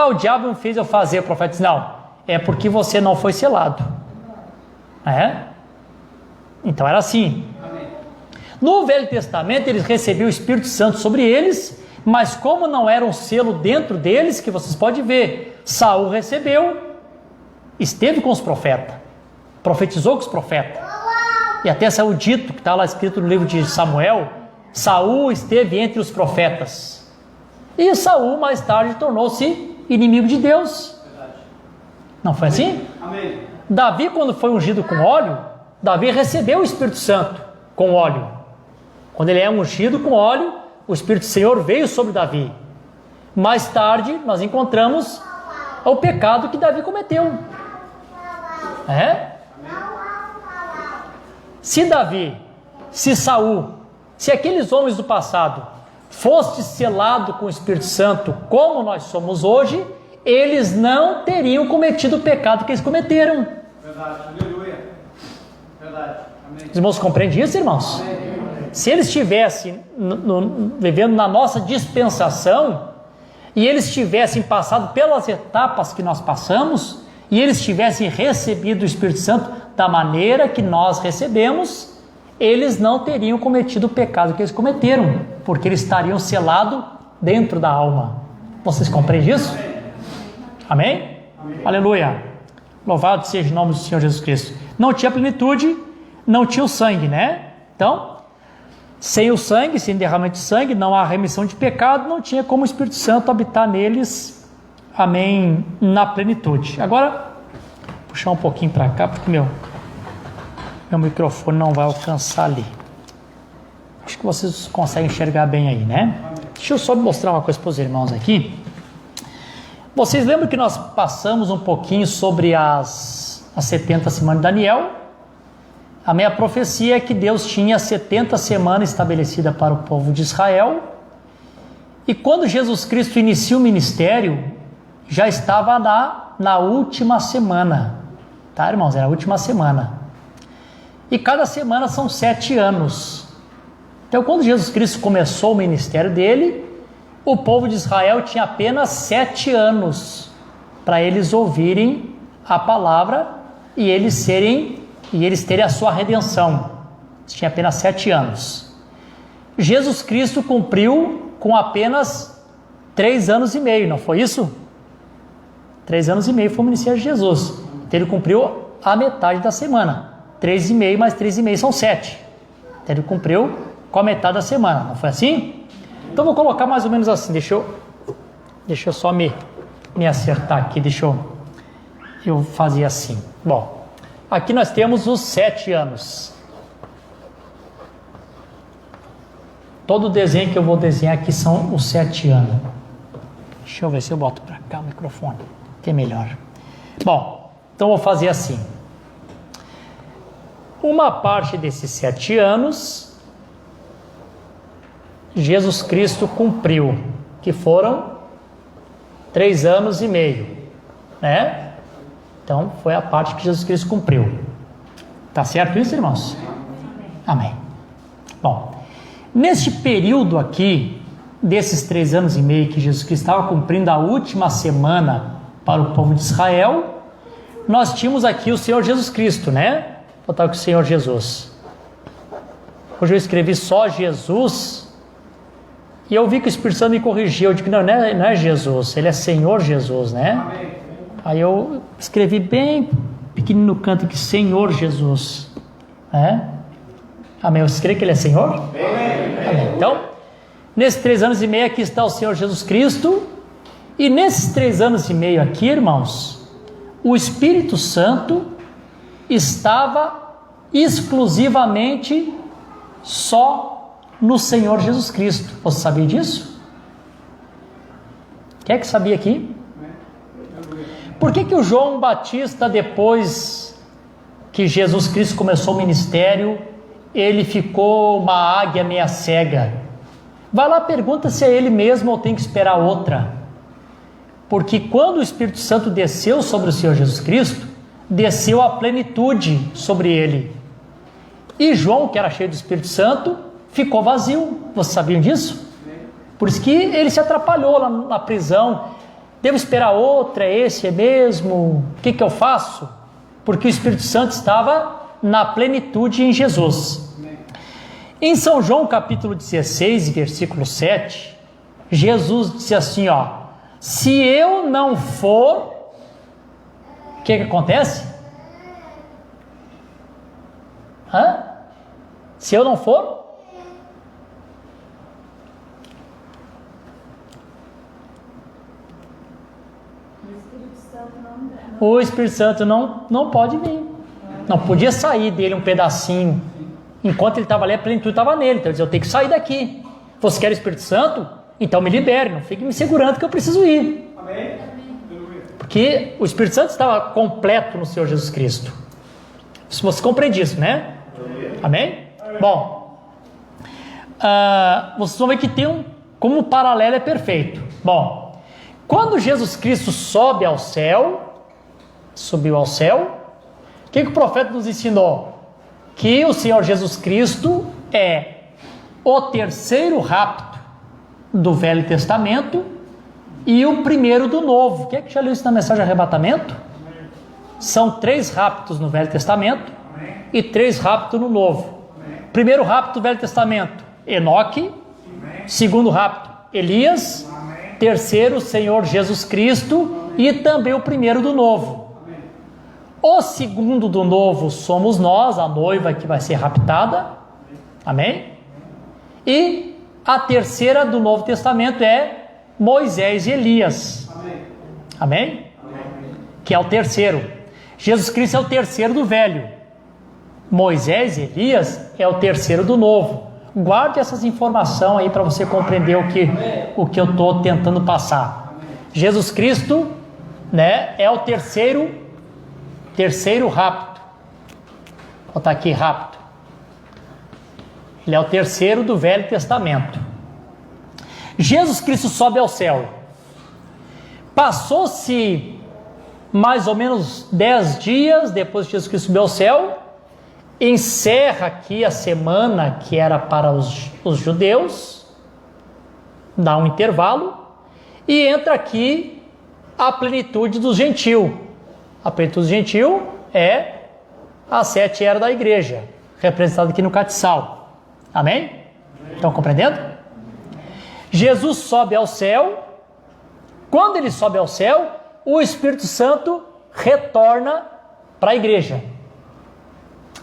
O diabo não fez eu fazer. O profeta diz: não, é porque você não foi selado. Então era assim. No Velho Testamento eles recebiam o Espírito Santo sobre eles, mas como não era um selo dentro deles, que vocês podem ver, Saul recebeu, esteve com os profetas, profetizou com os profetas, e até saiu dito, que está lá escrito no livro de Samuel, Saul esteve entre os profetas, e Saul mais tarde tornou-se inimigo de Deus. Não foi assim? Amém. Davi, quando foi ungido com óleo, Davi recebeu o Espírito Santo com óleo. Quando ele é ungido com óleo, o Espírito do Senhor veio sobre Davi. Mais tarde, nós encontramos o pecado que Davi cometeu. Se Davi, se Saul, se aqueles homens do passado fosse selado com o Espírito Santo como nós somos hoje, eles não teriam cometido o pecado que eles cometeram. Verdade, aleluia. Verdade. Amém. Os irmãos compreendem isso, irmãos? Amém. Se eles estivessem vivendo na nossa dispensação, e eles tivessem passado pelas etapas que nós passamos, e eles tivessem recebido o Espírito Santo da maneira que nós recebemos, eles não teriam cometido o pecado que eles cometeram, porque eles estariam selados dentro da alma. Vocês compreendem isso? Amém? Amém? Aleluia. Louvado seja o nome do Senhor Jesus Cristo. Não tinha plenitude, não tinha o sangue, né? Então, sem o sangue, sem derramamento de sangue, não há remissão de pecado, não tinha como o Espírito Santo habitar neles, amém, na plenitude. Agora, puxar um pouquinho para cá, porque meu microfone não vai alcançar ali. Acho que vocês conseguem enxergar bem aí, né? Deixa eu só mostrar uma coisa para os irmãos aqui. Vocês lembram que nós passamos um pouquinho sobre as 70 semanas de Daniel? A minha profecia é que Deus tinha 70 semanas estabelecidas para o povo de Israel. E quando Jesus Cristo inicia o ministério, já estava na última semana. Tá, irmãos? Era a última semana. E cada semana são 7 anos. Então, quando Jesus Cristo começou o ministério dele, o povo de Israel tinha apenas 7 anos para eles ouvirem a palavra e eles terem a sua redenção. Tinha apenas 7 anos. Jesus Cristo cumpriu com apenas 3 anos e meio, não foi isso? 3 anos e meio foi o ministério de Jesus. Então ele cumpriu a metade da semana. 3,5 mais 3,5 são 7. Então ele cumpriu com a metade da semana, não foi assim? Então vou colocar mais ou menos assim. Deixa eu só me acertar aqui. Deixa eu fazer assim. Bom, aqui nós temos os 7 anos. Todo o desenho que eu vou desenhar aqui são os 7 anos. Deixa eu ver se eu boto para cá o microfone, que é melhor. Bom, então vou fazer assim. Uma parte desses 7 anos, Jesus Cristo cumpriu, que foram 3 anos e meio, né? Então, foi a parte que Jesus Cristo cumpriu. Tá certo isso, irmãos? Amém. Bom, neste período aqui, desses 3 anos e meio que Jesus Cristo estava cumprindo a última semana para o povo de Israel, nós tínhamos aqui o Senhor Jesus Cristo, né? Vou botar aqui o Senhor Jesus. Hoje eu escrevi só Jesus, e eu vi que o Espírito Santo me corrigiu. Eu digo, não é Jesus, ele é Senhor Jesus, né? Amém. Aí eu escrevi bem pequenininho no canto aqui, Senhor Jesus, né? Amém. Você crê que ele é Senhor? Amém. Então, nesses 3 anos e meio aqui está o Senhor Jesus Cristo, e nesses 3 anos e meio aqui, irmãos, o Espírito Santo estava exclusivamente só no Senhor Jesus Cristo. Você sabia disso? Quem é que sabia aqui? Por que o João Batista, depois que Jesus Cristo começou o ministério, ele ficou uma águia meia cega? Vai lá, pergunta se é ele mesmo ou tem que esperar outra. Porque quando o Espírito Santo desceu sobre o Senhor Jesus Cristo, desceu a plenitude sobre ele. E João, que era cheio do Espírito Santo, ficou vazio. Vocês sabiam disso? Por isso que ele se atrapalhou lá na prisão. Devo esperar outra? É esse? É mesmo? O que eu faço? Porque o Espírito Santo estava na plenitude em Jesus. Em São João capítulo 16, versículo 7, Jesus disse assim, ó: se eu não for, o que acontece? Se eu não for? O Espírito Santo não pode vir. Não podia sair dele um pedacinho. Enquanto ele estava ali, a plenitude estava nele. Então ele dizia, eu tenho que sair daqui. Você quer o Espírito Santo? Então me libere, não fique me segurando que eu preciso ir. Amém. Porque o Espírito Santo estava completo no Senhor Jesus Cristo. Se você compreende isso, né? Amém? Bom, vocês vão ver que tem como o paralelo é perfeito. Bom, quando Jesus Cristo subiu ao céu, o que o profeta nos ensinou? Que o Senhor Jesus Cristo é o terceiro rapto do Velho Testamento e o primeiro do Novo. Quem é que já leu isso na mensagem de arrebatamento? São 3 raptos no Velho Testamento e 3 raptos no Novo. Primeiro rapto do Velho Testamento, Enoque. Segundo rapto, Elias. Terceiro, Senhor Jesus Cristo. E também o primeiro do Novo. O segundo do Novo somos nós, a noiva que vai ser raptada. Amém? E a terceira do Novo Testamento é Moisés e Elias. Amém? Que é o terceiro. Jesus Cristo é o terceiro do velho. Moisés e Elias é o terceiro do novo. Guarde essas informações aí para você compreender o que eu estou tentando passar. Jesus Cristo, né, é o terceiro rápido. Vou botar aqui rápido. Ele é o terceiro do Velho Testamento. Jesus Cristo sobe ao céu. Passou-se mais ou menos 10 dias depois que Jesus Cristo subiu ao céu. Encerra aqui a semana que era para os judeus, dá um intervalo, e entra aqui a plenitude dos gentios. A plenitude dos gentios é as 7 eras da igreja, representada aqui no castiçal. Amém? Estão compreendendo? Jesus sobe ao céu. Quando ele sobe ao céu, o Espírito Santo retorna para a igreja.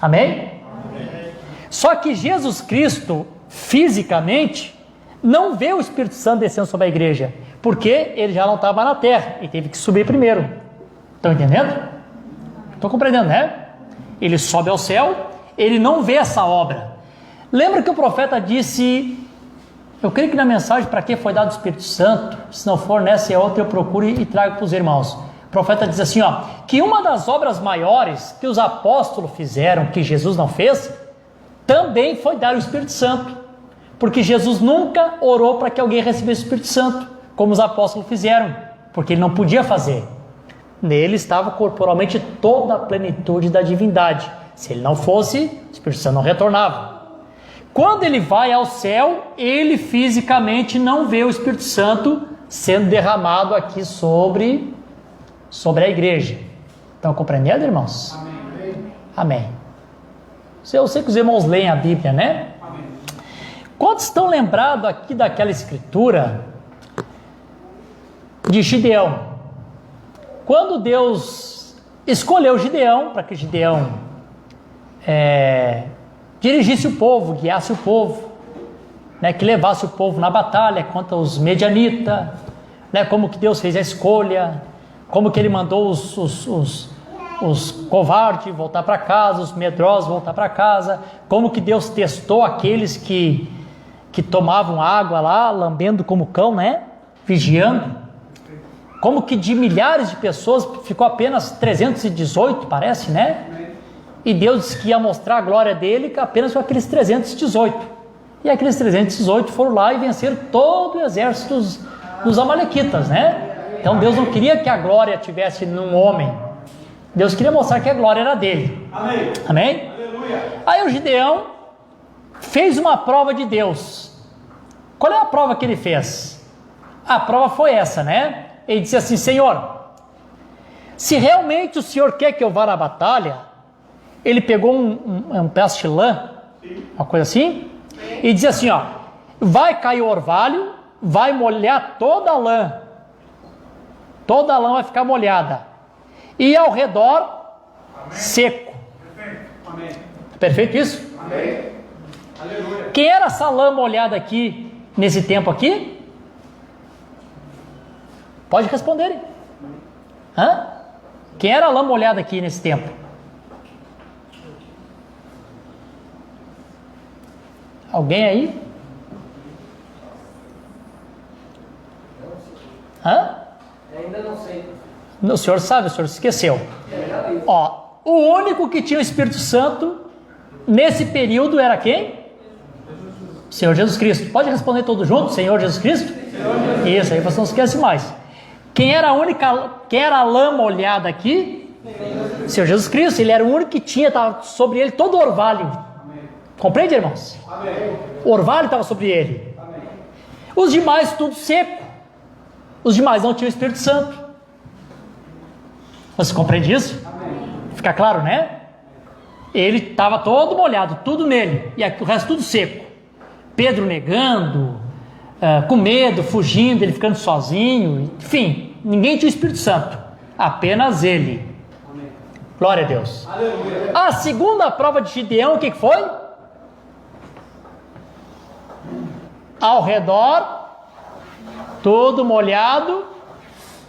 Amém? Amém? Só que Jesus Cristo, fisicamente, não vê o Espírito Santo descendo sobre a igreja, porque ele já não estava na terra e teve que subir primeiro. Estão entendendo? Estão compreendendo, né? Ele sobe ao céu, ele não vê essa obra. Lembra que o profeta disse, eu creio que na mensagem para que foi dado o Espírito Santo, se não for nessa e outra eu procuro e trago para os irmãos. O profeta diz assim, que uma das obras maiores que os apóstolos fizeram, que Jesus não fez, também foi dar o Espírito Santo, porque Jesus nunca orou para que alguém recebesse o Espírito Santo, como os apóstolos fizeram, porque ele não podia fazer. Nele estava corporalmente toda a plenitude da divindade. Se ele não fosse, o Espírito Santo não retornava. Quando ele vai ao céu, ele fisicamente não vê o Espírito Santo sendo derramado aqui sobre a igreja. Estão compreendendo, irmãos? Amém. Amém. Eu sei que os irmãos leem a Bíblia, né? Amém. Quantos estão lembrados aqui daquela escritura de Gideão? Quando Deus escolheu Gideão, para que Gideão dirigisse o povo, guiasse o povo, né, que levasse o povo na batalha contra os medianitas, né, como que Deus fez a escolha, como que ele mandou os covardes voltar para casa, os medrosos voltar para casa, como que Deus testou aqueles que tomavam água lá, lambendo como cão, né, vigiando, como que de milhares de pessoas ficou apenas 318, parece, né, e Deus disse que ia mostrar a glória dele apenas com aqueles 318, e aqueles 318 foram lá e venceram todo o exército dos amalequitas, né. Então Deus não queria que a glória estivesse num homem. Deus queria mostrar que a glória era dele. Amém? Amém? Aleluia. Aí o Gideão fez uma prova de Deus. Qual é a prova que ele fez? A prova foi essa, né? Ele disse assim, Senhor, se realmente o Senhor quer que eu vá na batalha, ele pegou um pedaço de lã, uma coisa assim, e disse assim, vai cair o orvalho, vai molhar toda a lã vai ficar molhada, e ao redor, amém, seco. Perfeito. Amém. Perfeito isso? Amém. Aleluia. Quem era essa lã molhada aqui, nesse tempo aqui? Pode responderem. Quem era a lã molhada aqui nesse tempo? Alguém aí? Ainda não sei. O senhor sabe, o senhor esqueceu. O único que tinha o Espírito Santo nesse período era quem? Senhor Jesus Cristo. Pode responder todos juntos, Senhor Jesus Cristo? Senhor. Isso, aí você não esquece mais. Quem era a lã molhada aqui? Senhor Jesus Cristo. Ele era o único que tinha, estava sobre ele todo o orvalho. Amém. Compreende, irmãos? Amém. O orvalho estava sobre ele. Amém. Os demais tudo seco. Os demais não tinham o Espírito Santo. Você compreende isso? Amém. Fica claro, né? Ele estava todo molhado, tudo nele, e o resto tudo seco. Pedro negando, com medo, fugindo, ele ficando sozinho, enfim, ninguém tinha o Espírito Santo, apenas ele. Amém. Glória a Deus. Aleluia. A segunda prova de Gideão, o que foi? Ao redor, todo molhado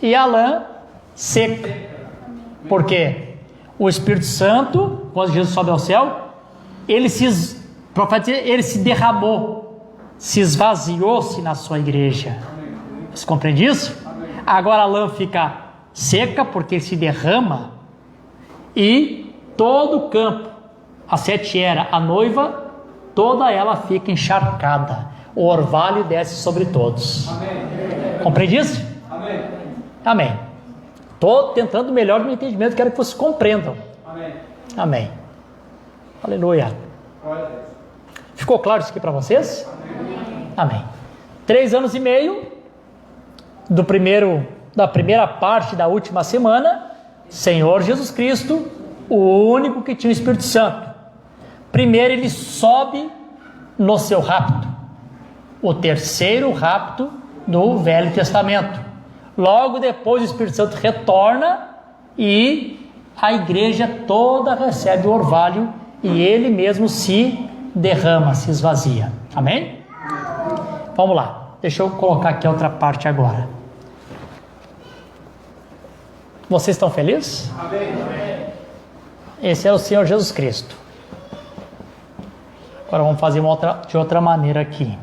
e a lã seca. Por quê? O Espírito Santo, quando Jesus sobe ao céu, ele se derramou, se esvaziou-se na sua igreja. Você compreende isso? Agora a lã fica seca porque ele se derrama e todo o campo, a sete era, a noiva, toda ela fica encharcada. O orvalho desce sobre todos. Amém. Compreende isso? Amém. Amém. Estou tentando melhor no entendimento, quero que vocês compreendam. Amém. Amém. Aleluia. Ficou claro isso aqui para vocês? Amém. Amém. 3 anos e meio da primeira parte da última semana, Senhor Jesus Cristo, o único que tinha o Espírito Santo. Primeiro ele sobe no seu rapto, o terceiro rapto do Velho Testamento. Logo depois o Espírito Santo retorna e a igreja toda recebe o orvalho e ele mesmo se derrama, se esvazia. Amém? Vamos lá, deixa eu colocar aqui a outra parte agora. Vocês estão felizes? Amém. Esse é o Senhor Jesus Cristo. Agora vamos fazer de outra maneira aqui.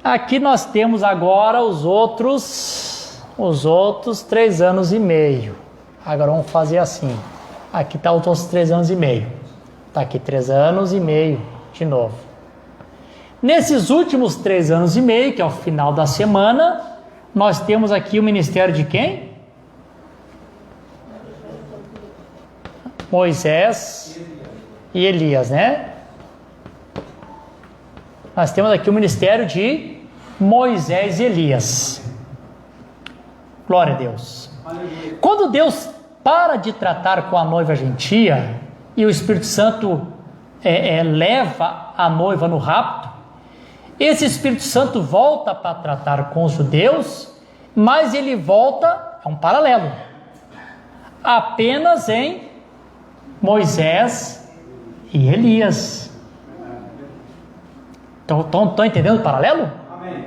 Aqui nós temos agora os outros 3 anos e meio. Agora vamos fazer assim. Aqui está os outros 3 anos e meio. Está aqui 3 anos e meio de novo. Nesses últimos 3 anos e meio, que é o final da semana, nós temos aqui o ministério de quem? Moisés e Elias, né? Nós temos aqui o ministério de Moisés e Elias. Glória a Deus. Quando Deus para de tratar com a noiva gentia e o Espírito Santo leva a noiva no rapto, esse Espírito Santo volta para tratar com os judeus, mas ele volta, é um paralelo, apenas em Moisés e Elias. Estão entendendo o paralelo? Amém.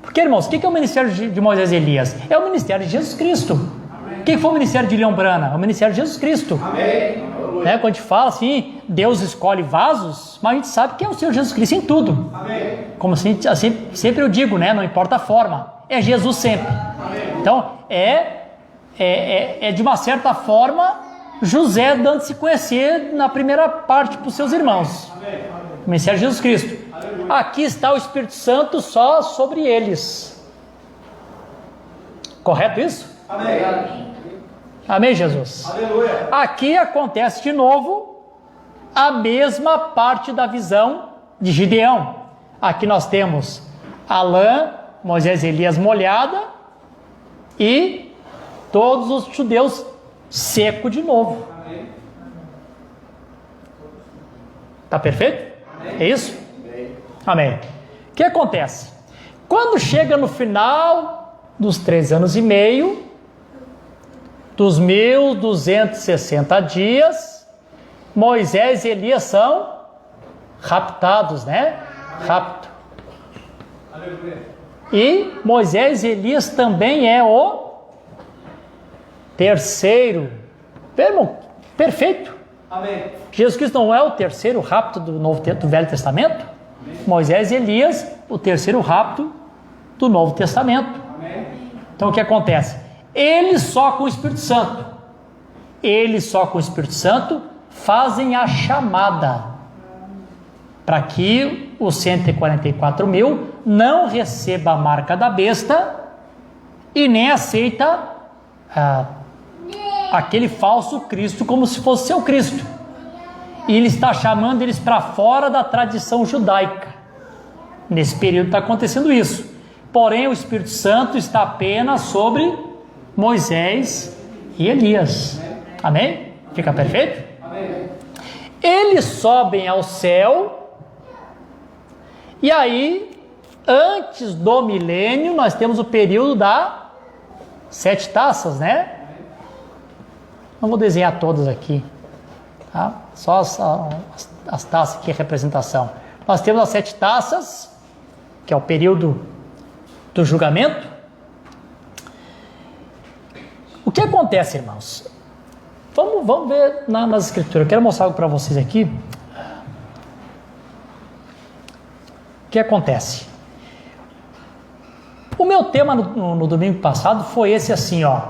Porque, irmãos, o que é o ministério de Moisés e Elias? É o ministério de Jesus Cristo. Amém. O que foi o ministério de Leon Brana? É o ministério de Jesus Cristo. Amém. Quando a gente fala assim, Deus escolhe vasos, mas a gente sabe que é o Senhor Jesus Cristo em tudo. Amém. Como assim, sempre eu digo, né? Não importa a forma, é Jesus sempre. Amém. Então, de uma certa forma, José dando se conhecer na primeira parte para os seus irmãos. Amém. O ministério de Jesus Cristo. Aleluia. Aqui está o Espírito Santo só sobre eles. Correto isso? Amém. Amém, Jesus? Aleluia. Aqui acontece de novo a mesma parte da visão de Gideão. Aqui nós temos a lã, Moisés e Elias molhada e todos os judeus seco de novo. Tá perfeito? Amém. É isso? Amém. O que acontece? Quando chega no final dos 3 anos e meio, dos 1260 dias, Moisés e Elias são raptados, né? Rapto. E Moisés e Elias também é o terceiro. Irmão, perfeito. Amém. Jesus Cristo não é o terceiro rapto do Velho Testamento? Amém. Moisés e Elias, o terceiro rapto do Novo Testamento. Amém. Então o que acontece? Eles só com o Espírito Santo fazem a chamada para que os 144 mil não receba a marca da besta e nem aceita aquele falso Cristo como se fosse seu Cristo. E ele está chamando eles para fora da tradição judaica. Nesse período está acontecendo isso. Porém, o Espírito Santo está apenas sobre Moisés e Elias. Amém? Fica perfeito? Amém. Eles sobem ao céu. E aí, antes do milênio, nós temos o período das 7 taças, né? Não vou desenhar todas aqui, tá? Só as taças aqui, a representação. Nós temos as 7 taças, que é o período do julgamento. O que acontece, irmãos? Vamos ver nas escrituras. Eu quero mostrar algo para vocês aqui. O que acontece? O meu tema no domingo passado foi esse assim, ó.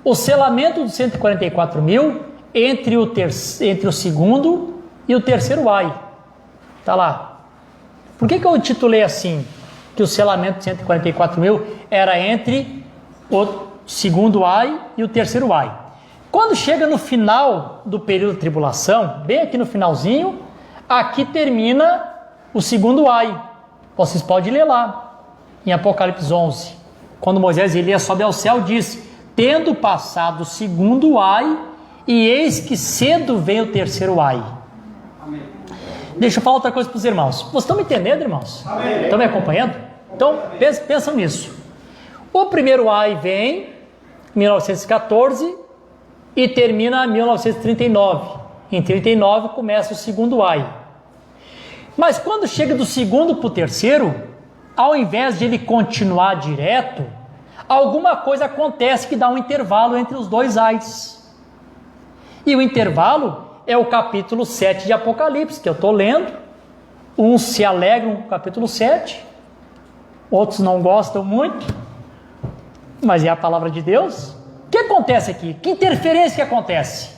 O selamento dos 144 mil entre o segundo e o terceiro ai. Tá lá. Por que eu titulei assim? Que o selamento de 144 mil era entre o segundo ai e o terceiro ai. Quando chega no final do período de tribulação, bem aqui no finalzinho, aqui termina o segundo ai. Vocês podem ler lá, em Apocalipse 11. Quando Moisés e Elias sobe ao céu, diz: tendo passado o segundo ai, e eis que cedo vem o terceiro ai. Amém. Deixa eu falar outra coisa para os irmãos. Vocês estão me entendendo, irmãos? Amém. Estão me acompanhando? Então, pensam nisso. O primeiro ai vem em 1914 e termina em 1939. Em 39 começa o segundo ai. Mas quando chega do segundo para o terceiro, ao invés de ele continuar direto, alguma coisa acontece que dá um intervalo entre os dois ais. E o intervalo é o capítulo 7 de Apocalipse, que eu estou lendo. Uns se alegram com o capítulo 7, outros não gostam muito, mas é a palavra de Deus. O que acontece aqui? Que interferência que acontece?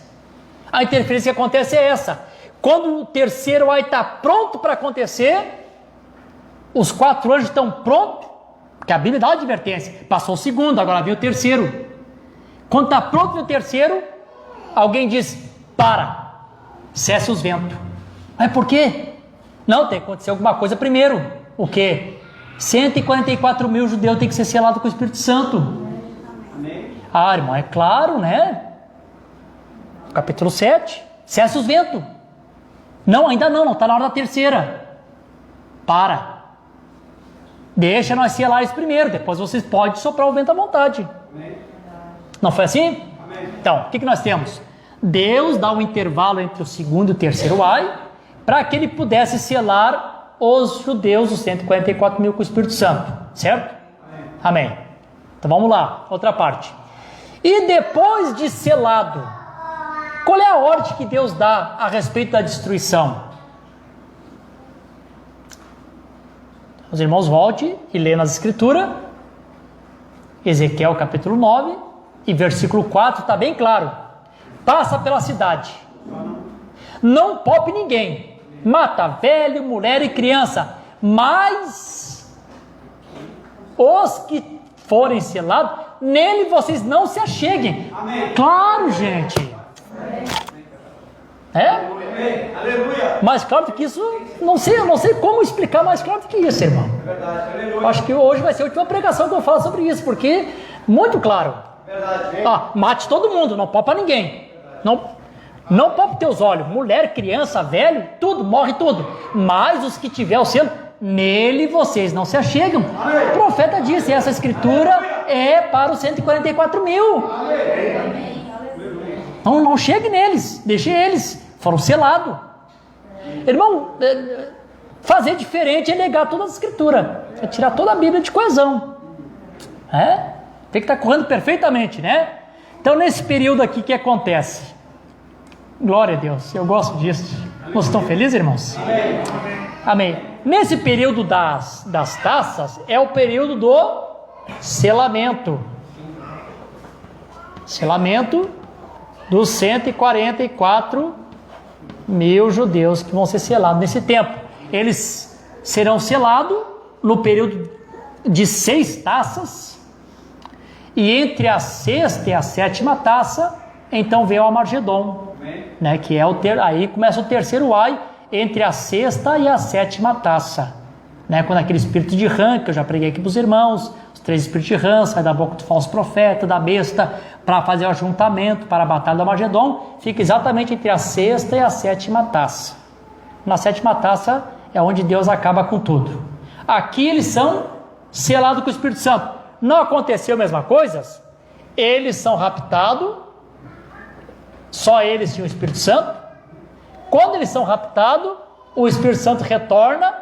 A interferência que acontece é essa. Quando o terceiro ai está pronto para acontecer, os 4 anjos estão prontos, porque a Bíblia dá uma advertência. Passou o segundo, agora vem o terceiro. Quando está pronto o terceiro, alguém diz: para, cesse os ventos. Mas por quê? Não, tem que acontecer alguma coisa primeiro. O quê? 144 mil judeus têm que ser selados com o Espírito Santo. Amém. Ah, irmão, é claro, né? Capítulo 7, cesse os ventos. Não, ainda não está na hora da terceira. Para. Deixa nós selar isso primeiro, depois vocês podem soprar o vento à vontade. Amém. Não foi assim? Amém. Então, o que nós temos? Deus dá um intervalo entre o segundo e o terceiro ai, para que ele pudesse selar os judeus, os 144 mil com o Espírito Santo, certo? Amém. Amém. Então vamos lá, outra parte. E depois de selado, qual é a ordem que Deus dá a respeito da destruição? Os irmãos voltem e lêem nas escrituras, Ezequiel capítulo 9 e versículo 4, está bem claro. Passa pela cidade, não poupe ninguém, mata velho, mulher e criança, mas os que forem selados, nele vocês não se acheguem. Amém. Claro, gente. É? Aleluia. Mais claro do que isso, eu não sei como explicar mais claro do que isso, irmão. É verdade. Aleluia. Acho que hoje vai ser a última pregação que eu falo sobre isso, porque muito claro. Verdade. Mate todo mundo, não poupa ninguém. Não poupa teus olhos, mulher, criança, velho, tudo, morre tudo. Mas os que tiver o selo, nele vocês não se achegam. Amém. O profeta disse, essa escritura é para os 144 mil. Amém. Não chegue neles, deixe eles, foram selados. Irmão, fazer diferente é negar toda a escritura, é tirar toda a Bíblia de coesão. Tem que estar correndo perfeitamente, né? Então nesse período aqui, o que acontece? Glória a Deus, eu gosto disso. Vocês estão felizes, irmãos? Amém. Amém. Nesse período das taças, é o período do selamento. Selamento dos 144 mil judeus que vão ser selados nesse tempo. Eles serão selados no período de 6 taças, e entre a 6ª e a 7ª taça, então vem o Amargedon, né, que é aí começa o terceiro ai, entre a 6ª e a 7ª taça, né, quando aquele espírito de rã, que eu já preguei aqui para os irmãos, os 3 espíritos de rã, sai da boca do falso profeta, da besta, para fazer o ajuntamento para a batalha do Armagedon, fica exatamente entre a 6ª e a 7ª taça. Na 7ª taça é onde Deus acaba com tudo. Aqui eles são selados com o Espírito Santo. Não aconteceu a mesma coisa? Eles são raptados, só eles tinham o Espírito Santo. Quando eles são raptados, o Espírito Santo retorna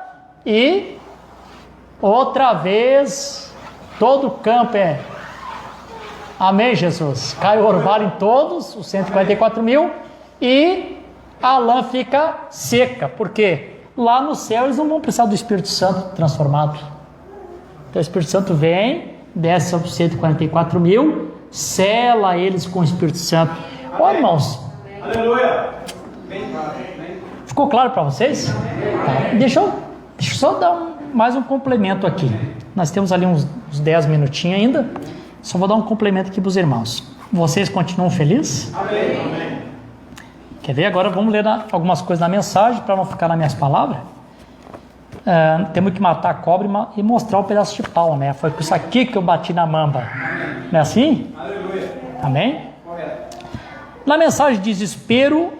e outra vez todo o campo é Amém, Jesus. Cai o orvalho em todos, os 144 mil, e a lã fica seca. Por quê? Lá no céu eles não vão precisar do Espírito Santo transformado. Então o Espírito Santo vem, desce sobre os 144 mil, sela eles com o Espírito Santo. Ó, irmãos. Aleluia. Ficou claro para vocês? Tá. Deixa eu só dar mais um complemento aqui. Nós temos ali uns 10 minutinhos ainda. Só vou dar um complemento aqui para os irmãos. Vocês continuam felizes? Amém. Quer ver? Agora vamos ler algumas coisas na mensagem para não ficar nas minhas palavras. Temos que matar a cobra e mostrar o pedaço de pau, né? Foi com isso aqui que eu bati na mamba. Não é assim? Aleluia. Amém? Correto. Na mensagem de desespero,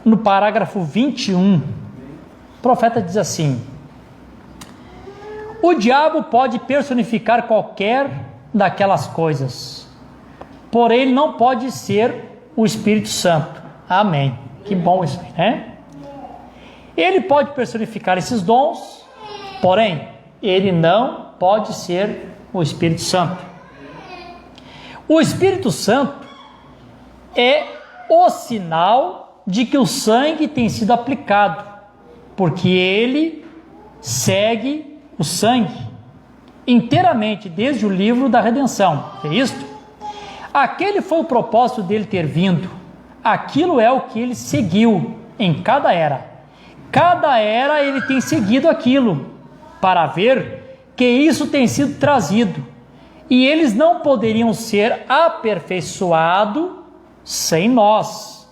no parágrafo 21, o profeta diz assim: o diabo pode personificar qualquer daquelas coisas, porém ele não pode ser o Espírito Santo. Amém. Que bom isso aí, né? Ele pode personificar esses dons, porém ele não pode ser o Espírito Santo. O Espírito Santo é o sinal de que o sangue tem sido aplicado, porque ele segue o sangue inteiramente desde o livro da redenção. É isto? Aquele foi o propósito dele ter vindo. Aquilo é o que ele seguiu em cada era. Cada era ele tem seguido aquilo para ver que isso tem sido trazido. E eles não poderiam ser aperfeiçoados sem nós.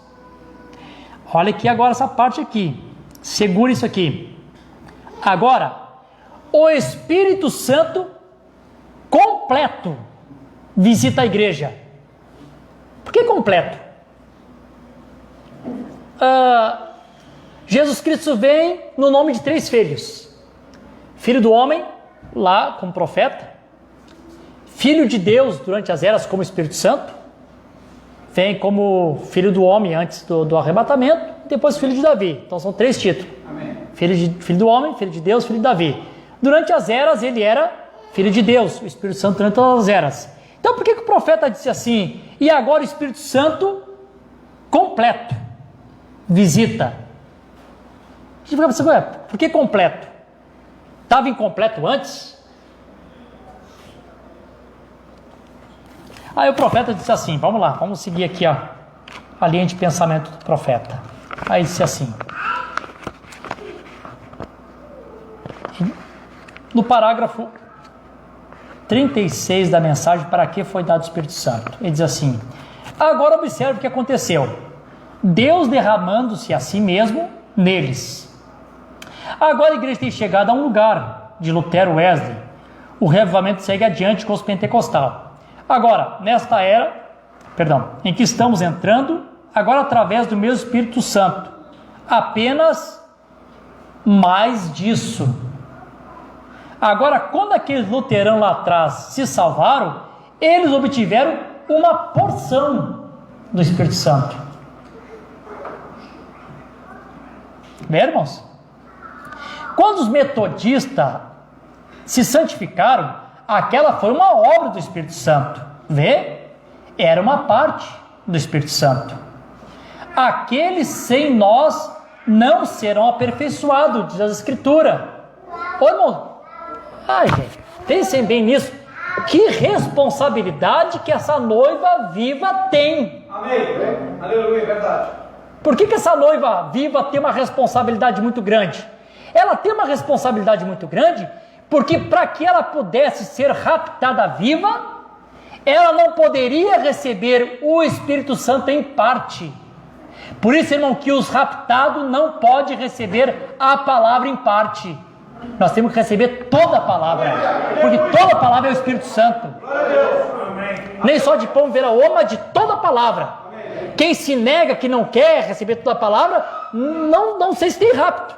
Olha aqui agora essa parte aqui. Segura isso aqui. Agora, o Espírito Santo completo visita a igreja. Por que completo? Jesus Cristo vem no nome de 3 filhos: Filho do homem, lá como profeta; Filho de Deus durante as eras como Espírito Santo; vem como Filho do homem antes do arrebatamento; depois Filho de Davi. Então são 3 títulos. Amém. Filho do homem, Filho de Deus, Filho de Davi. Durante as eras ele era Filho de Deus, o Espírito Santo durante todas as eras. Então por que o profeta disse assim: e agora o Espírito Santo completo visita? A gente fica pensando, por que completo? Estava incompleto antes? Aí o profeta disse assim, vamos lá, vamos seguir aqui a linha de pensamento do profeta. Aí disse assim, no parágrafo 36 da mensagem, para que foi dado o Espírito Santo? Ele diz assim: agora observe o que aconteceu. Deus derramando-se a si mesmo neles. Agora a igreja tem chegado a um lugar de Lutero, Wesley. O revivamento segue adiante com os pentecostal. Agora, nesta era, em que estamos entrando, agora através do mesmo Espírito Santo. Apenas mais disso. Agora, quando aqueles luteranos lá atrás se salvaram, eles obtiveram uma porção do Espírito Santo. Bem, irmãos? Quando os metodistas se santificaram, aquela foi uma obra do Espírito Santo. Vê? Era uma parte do Espírito Santo. Aqueles sem nós não serão aperfeiçoados, diz a Escritura. Ô, irmão, gente, pensem bem nisso. Que responsabilidade que essa noiva viva tem. Amém. Aleluia, verdade. Por que essa noiva viva tem uma responsabilidade muito grande? Ela tem uma responsabilidade muito grande porque para que ela pudesse ser raptada viva, ela não poderia receber o Espírito Santo em parte. Por isso, irmão, que os raptados não podem receber a palavra em parte. Nós temos que receber toda a palavra, porque toda a palavra é o Espírito Santo. Nem só de pão verá mas de toda a palavra. Quem se nega, que não quer receber toda a palavra, não sei se tem rapto.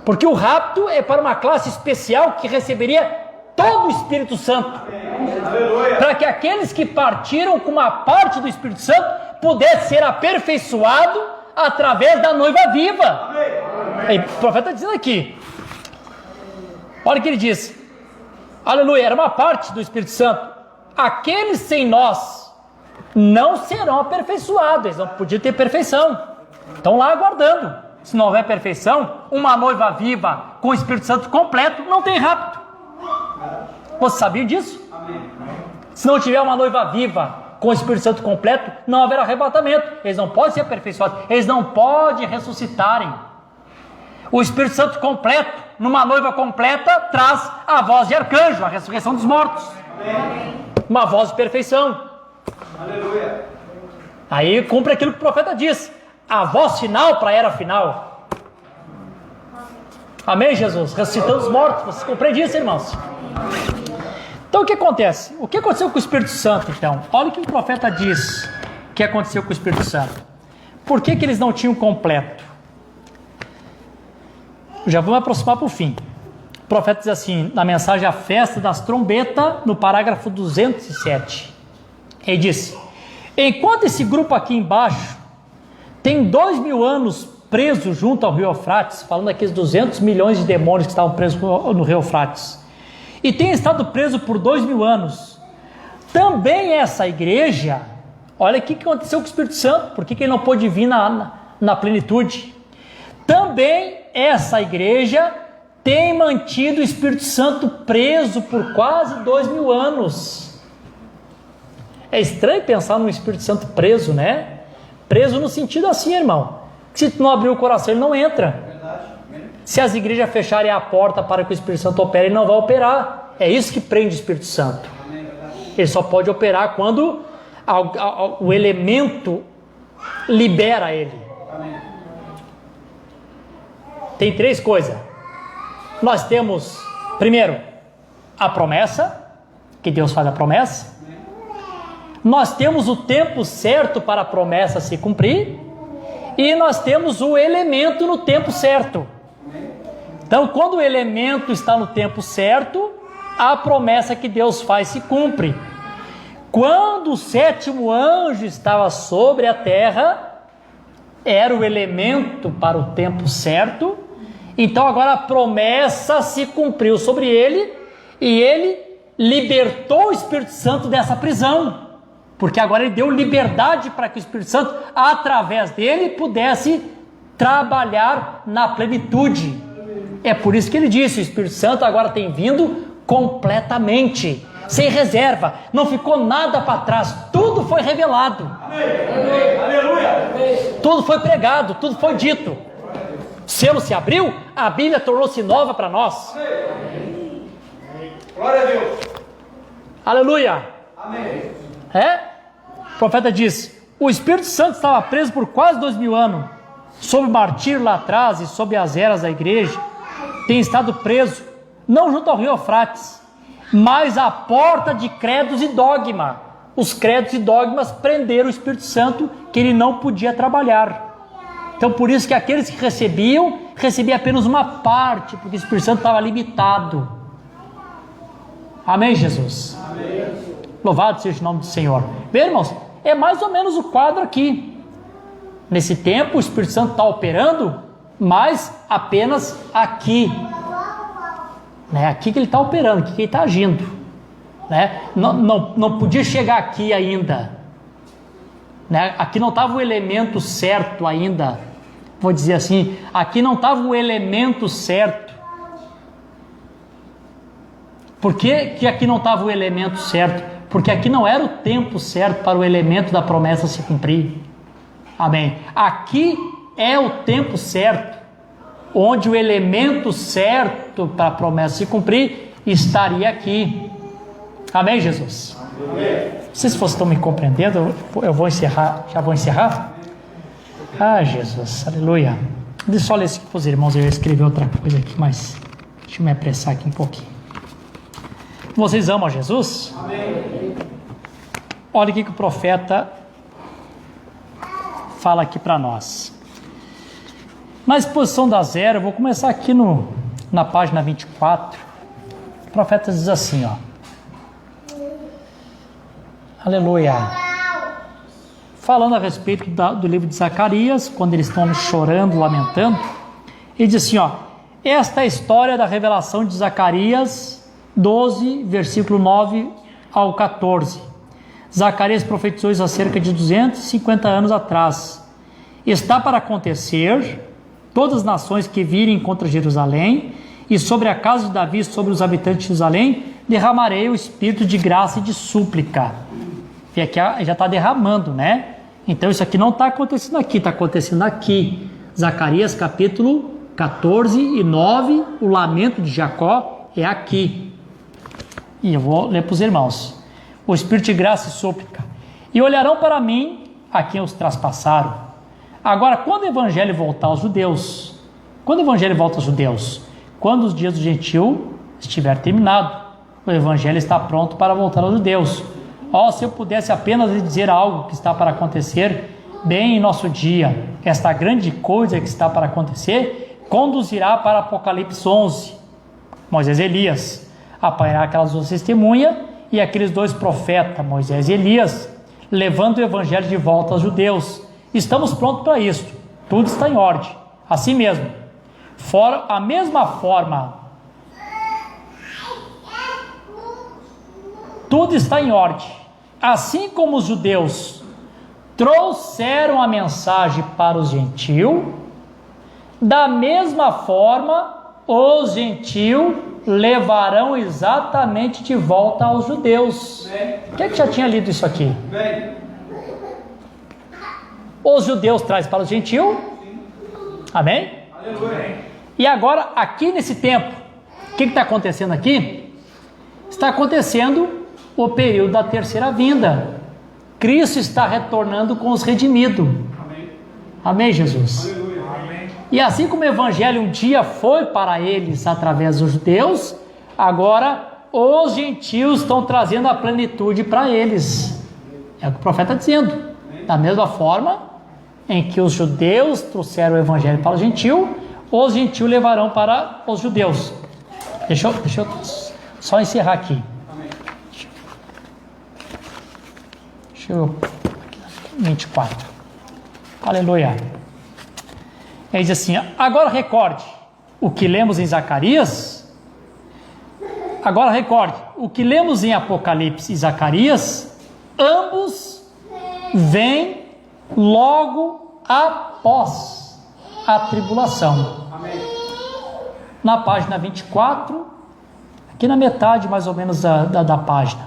Porque o rapto é para uma classe especial que receberia todo o Espírito Santo. Para que aqueles que partiram com uma parte do Espírito Santo pudessem ser aperfeiçoados através da noiva viva. E o profeta está dizendo aqui, olha o que ele diz: aleluia, era uma parte do Espírito Santo. aqueles sem nós não serão aperfeiçoados, eles não podiam ter perfeição, estão lá aguardando. Se não houver perfeição, uma noiva viva com o Espírito Santo completo não tem rapto. Você sabia disso? Se não tiver uma noiva viva com o Espírito Santo completo, não haverá arrebatamento. Eles não podem ser aperfeiçoados, eles não podem ressuscitarem. O Espírito Santo completo, numa noiva completa, traz a voz de arcanjo, a ressurreição dos mortos. Uma voz de perfeição. Aleluia. Aí cumpre aquilo que o profeta diz, a voz final para a era final. Amém, Jesus? Ressuscitando os mortos. Vocês compreendem isso, irmãos? Então o que acontece? O que aconteceu com o Espírito Santo, então? Olha o que o profeta diz que aconteceu com o Espírito Santo. Por que eles não tinham completo? Já vou me aproximar para o fim. O profeta diz assim, na mensagem A Festa das Trombetas, no parágrafo 207. Ele disse, enquanto esse grupo aqui embaixo tem 2000 anos preso junto ao rio Eufrates, falando daqueles 200 milhões de demônios que estavam presos no rio Eufrates, e tem estado preso por 2000 anos, também essa igreja, olha o que aconteceu com o Espírito Santo, por que ele não pôde vir na plenitude? Também essa igreja tem mantido o Espírito Santo preso por quase 2000 anos. É estranho pensar no Espírito Santo preso, né? Preso no sentido assim, irmão, que se tu não abrir o coração ele não entra. Se as igrejas fecharem a porta para que o Espírito Santo opere, ele não vai operar. É isso que prende o Espírito Santo. Ele só pode operar quando o elemento libera ele. Tem três coisas. Nós temos, primeiro, a promessa, que Deus faz a promessa. Nós temos o tempo certo para a promessa se cumprir. E nós temos o elemento no tempo certo. Então, quando o elemento está no tempo certo, a promessa que Deus faz se cumpre. Quando o sétimo anjo estava sobre a terra, era o elemento para o tempo certo. Então, agora a promessa se cumpriu sobre ele e ele libertou o Espírito Santo dessa prisão. Porque agora ele deu liberdade para que o Espírito Santo, através dele, pudesse trabalhar na plenitude. É por isso que ele disse, o Espírito Santo agora tem vindo completamente, sem reserva, não ficou nada para trás, tudo foi revelado. Amém. Aleluia. Tudo foi pregado, tudo foi dito. O selo se abriu, a Bíblia tornou-se nova para nós. Glória a Deus. Aleluia. Amém. O profeta diz, o Espírito Santo estava preso por quase 2000 anos, sob o martírio lá atrás e sob as eras da igreja, tem estado preso, não junto ao rio Eufrates, mas à porta de credos e dogma. Os credos e dogmas prenderam o Espírito Santo, que ele não podia trabalhar. Então por isso que aqueles que recebiam apenas uma parte, porque o Espírito Santo estava limitado. Amém, Jesus? Amém. Louvado seja o nome do Senhor. Bem, irmãos, é mais ou menos o quadro aqui. Nesse tempo o Espírito Santo está operando, mas apenas aqui. Aqui que ele está operando, aqui que ele está agindo. Não podia chegar aqui ainda. Aqui não estava o elemento certo ainda. Vou dizer assim, aqui não estava o elemento certo. Por que aqui não estava o elemento certo? Porque aqui não era o tempo certo para o elemento da promessa se cumprir. Amém. Aqui é o tempo certo, onde o elemento certo para a promessa se cumprir estaria aqui. Amém, Jesus? Amém. Não sei se vocês estão me compreendendo, eu vou encerrar, já vou encerrar? Ah, Jesus, aleluia. Deixa eu só ler isso aqui para os irmãos, eu escrevi outra coisa aqui, mas deixa eu me apressar aqui um pouquinho. Vocês amam a Jesus? Amém. Olha o que o profeta fala aqui para nós. Na exposição da zero, eu vou começar aqui na página 24. O profeta diz assim, aleluia. Falando a respeito do livro de Zacarias, quando eles estão chorando, lamentando, ele diz assim, esta é a história da revelação de Zacarias 12, versículo 9 ao 14. Zacarias profetizou isso há cerca de 250 anos atrás. Está para acontecer, todas as nações que virem contra Jerusalém, e sobre a casa de Davi, sobre os habitantes de Jerusalém, derramarei o espírito de graça e de súplica. E aqui já está derramando, né? Então isso aqui não está acontecendo aqui, está acontecendo aqui. Zacarias capítulo 14 e 9, o lamento de Jacó é aqui. E eu vou ler para os irmãos. O espírito de graça e súplica. E olharão para mim a quem os traspassaram. Agora, quando o evangelho voltar aos judeus? Quando o evangelho volta aos judeus? Quando os dias do gentil estiver terminado. O evangelho está pronto para voltar aos judeus. Se eu pudesse apenas lhe dizer algo que está para acontecer bem em nosso dia, esta grande coisa que está para acontecer, conduzirá para Apocalipse 11. Moisés e Elias apanhará aquelas duas testemunhas e aqueles dois profetas, Moisés e Elias, levando o evangelho de volta aos judeus. Estamos prontos para isso. Tudo está em ordem. Assim mesmo. A mesma forma, tudo está em ordem. Assim como os judeus trouxeram a mensagem para os gentios, da mesma forma, os gentios levarão exatamente de volta aos judeus. Quem é que já tinha lido isso aqui? Os judeus trazem para os gentios. Amém? Aleluia. E agora, aqui nesse tempo, o que está acontecendo aqui? Está acontecendo o período da terceira vinda. Cristo está retornando com os redimidos. Amém. Amém, Jesus? Aleluia. Amém. E assim como o evangelho um dia foi para eles através dos judeus, agora os gentios estão trazendo a plenitude para eles. É o que o profeta está dizendo. Da mesma forma em que os judeus trouxeram o evangelho para os gentios levarão para os judeus. Deixa eu só encerrar aqui. 24. Aleluia. Ele diz assim: agora recorde o que lemos em Zacarias. Agora recorde o que lemos em Apocalipse e Zacarias. Ambos vêm logo após a tribulação. Amém. Na página 24, aqui na metade mais ou menos da página,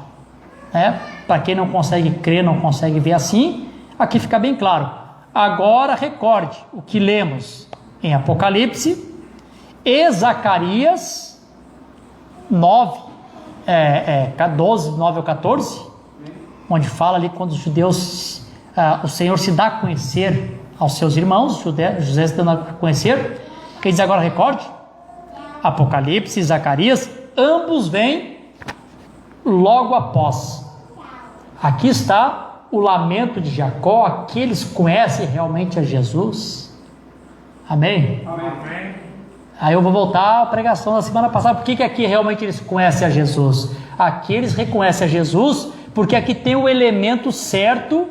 né? Para quem não consegue crer, não consegue ver assim, aqui fica bem claro. Agora recorde o que lemos em Apocalipse e Zacarias 9, 12, 9 ao 14, onde fala ali quando os judeus, o Senhor se dá a conhecer aos seus irmãos, José se dando a conhecer. Quer dizer, agora recorde, Apocalipse e Zacarias, ambos vêm logo após. Aqui está o lamento de Jacó, aqueles que conhecem realmente a Jesus. Amém? Amém. Aí eu vou voltar à pregação da semana passada. Por que aqui realmente eles conhecem a Jesus? Aqui eles reconhecem a Jesus porque aqui tem o elemento certo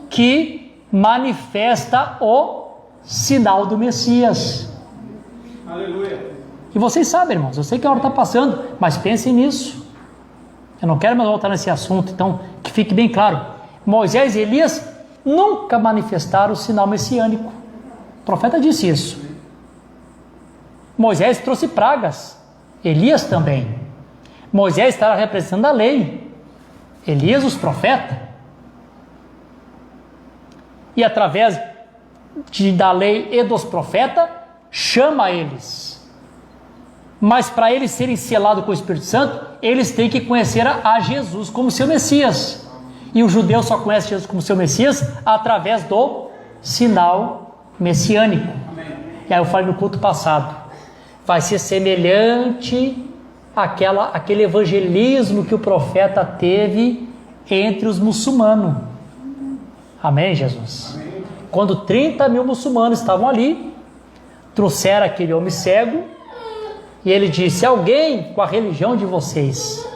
que manifesta o sinal do Messias. Aleluia. E vocês sabem, irmãos, eu sei que a hora está passando, mas pensem nisso. Eu não quero mais voltar nesse assunto, então que fique bem claro. Moisés e Elias nunca manifestaram o sinal messiânico. O profeta disse isso. Moisés trouxe pragas, Elias também. Moisés estava representando a lei, Elias os profetas. E através da lei e dos profetas, chama eles. Mas para eles serem selados com o Espírito Santo, eles têm que conhecer a Jesus como seu Messias. E o judeu só conhece Jesus como seu Messias através do sinal messiânico. E aí eu falei no culto passado, vai ser semelhante àquele evangelismo que o profeta teve entre os muçulmanos. Amém, Jesus? Amém. Quando 30 mil muçulmanos estavam ali, trouxeram aquele homem cego, e ele disse: alguém com a religião de vocês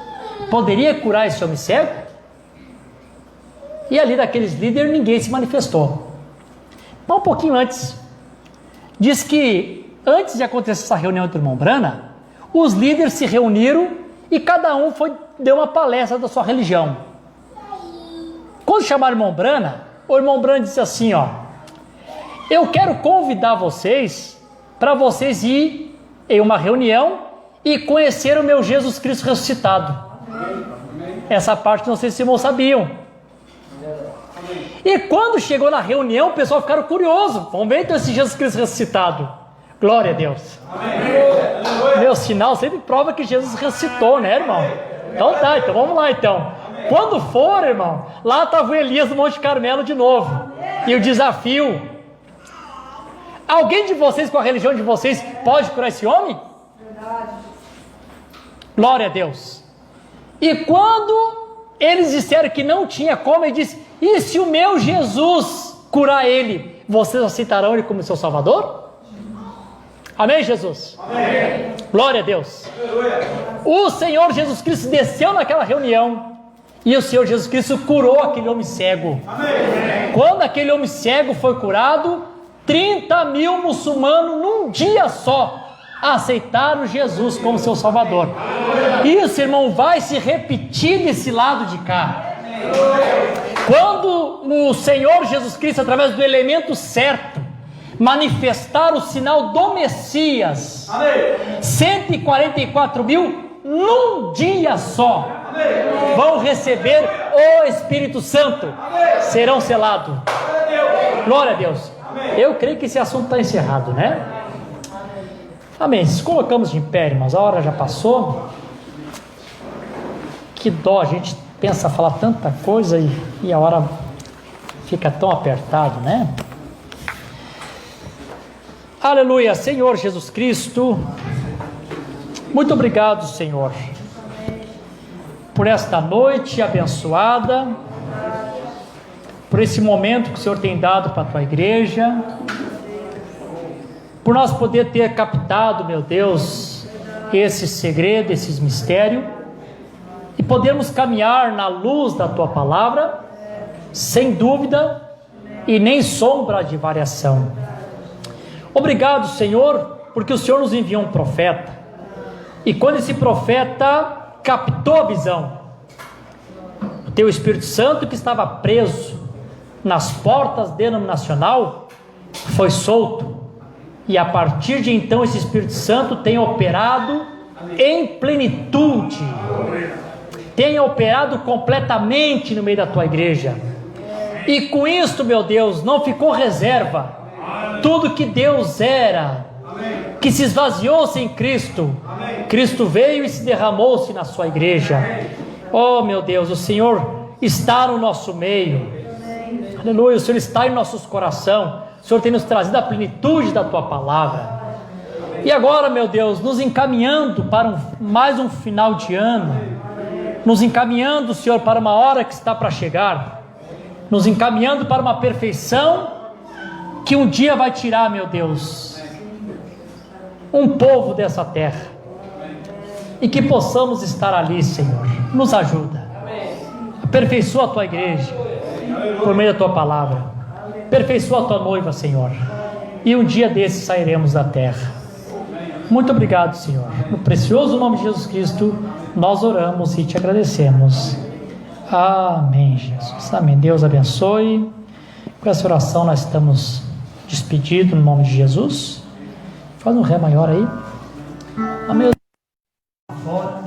poderia curar esse homem cego? E ali daqueles líderes ninguém se manifestou. Mas um pouquinho antes, diz que antes de acontecer essa reunião entre o irmão Brana, os líderes se reuniram e cada um deu uma palestra da sua religião. Quando chamaram o irmão Brana, o irmão Brana disse assim, ó: eu quero convidar vocês para vocês ir em uma reunião e conhecer o meu Jesus Cristo ressuscitado. Essa parte não sei se vocês sabiam. E quando chegou na reunião, o pessoal ficaram curioso. Vamos ver então esse Jesus Cristo ressuscitado. Glória a Deus. Amém. Meu sinal sempre prova que Jesus ressuscitou, né, irmão? Então tá, então vamos lá então. Quando for, irmão, lá estava o Elias do Monte Carmelo de novo. E o desafio: alguém de vocês, com a religião de vocês, pode curar esse homem? Verdade. Glória a Deus. E quando eles disseram que não tinha como, ele disse: e se o meu Jesus curar ele, vocês aceitarão ele como seu Salvador? Amém, Jesus? Amém. Glória a Deus. Aleluia. O Senhor Jesus Cristo desceu naquela reunião e o Senhor Jesus Cristo curou aquele homem cego. Amém. Quando aquele homem cego foi curado, 30 mil muçulmanos num dia só aceitaram Jesus como seu Salvador. Isso, irmão, vai se repetir desse lado de cá. Quando o Senhor Jesus Cristo, através do elemento certo, manifestar o sinal do Messias, 144 mil num dia só vão receber o Espírito Santo, serão selados. Glória a Deus. Eu creio que esse assunto está encerrado, né? Amém. Se colocamos de pé, irmãos, a hora já passou. Que dó, a gente pensa falar tanta coisa e a hora fica tão apertado, né? Aleluia. Senhor Jesus Cristo, muito obrigado, Senhor, por esta noite abençoada, por esse momento que o Senhor tem dado para a tua igreja, por nós poder ter captado, meu Deus, esse segredo, esses mistérios, e podermos caminhar na luz da tua palavra, sem dúvida e nem sombra de variação. Obrigado, Senhor, porque o Senhor nos enviou um profeta, e quando esse profeta captou a visão, o teu Espírito Santo, que estava preso nas portas denominacional, foi solto, e a partir de então esse Espírito Santo tem operado em plenitude, tem operado completamente no meio da tua igreja, e com isto, meu Deus, não ficou reserva. Tudo que Deus era, que se esvaziou-se em Cristo, Cristo veio e se derramou-se na sua igreja. Oh, meu Deus, o Senhor está no nosso meio. Aleluia, o Senhor está em nossos corações. O Senhor tem nos trazido a plenitude da tua palavra. E agora, meu Deus, nos encaminhando para mais um final de ano, nos encaminhando, Senhor, para uma hora que está para chegar, nos encaminhando para uma perfeição que um dia vai tirar, meu Deus, um povo dessa terra, e que possamos estar ali, Senhor. Nos ajuda, aperfeiçoa a tua igreja por meio da tua palavra, aperfeiçoa a tua noiva, Senhor, e um dia desses sairemos da terra. Muito obrigado, Senhor. No precioso nome de Jesus Cristo nós oramos e te agradecemos. Amém, Jesus. Amém. Deus abençoe. Com essa oração nós estamos despedidos no nome de Jesus. Faz um ré maior aí. Amém. Fora.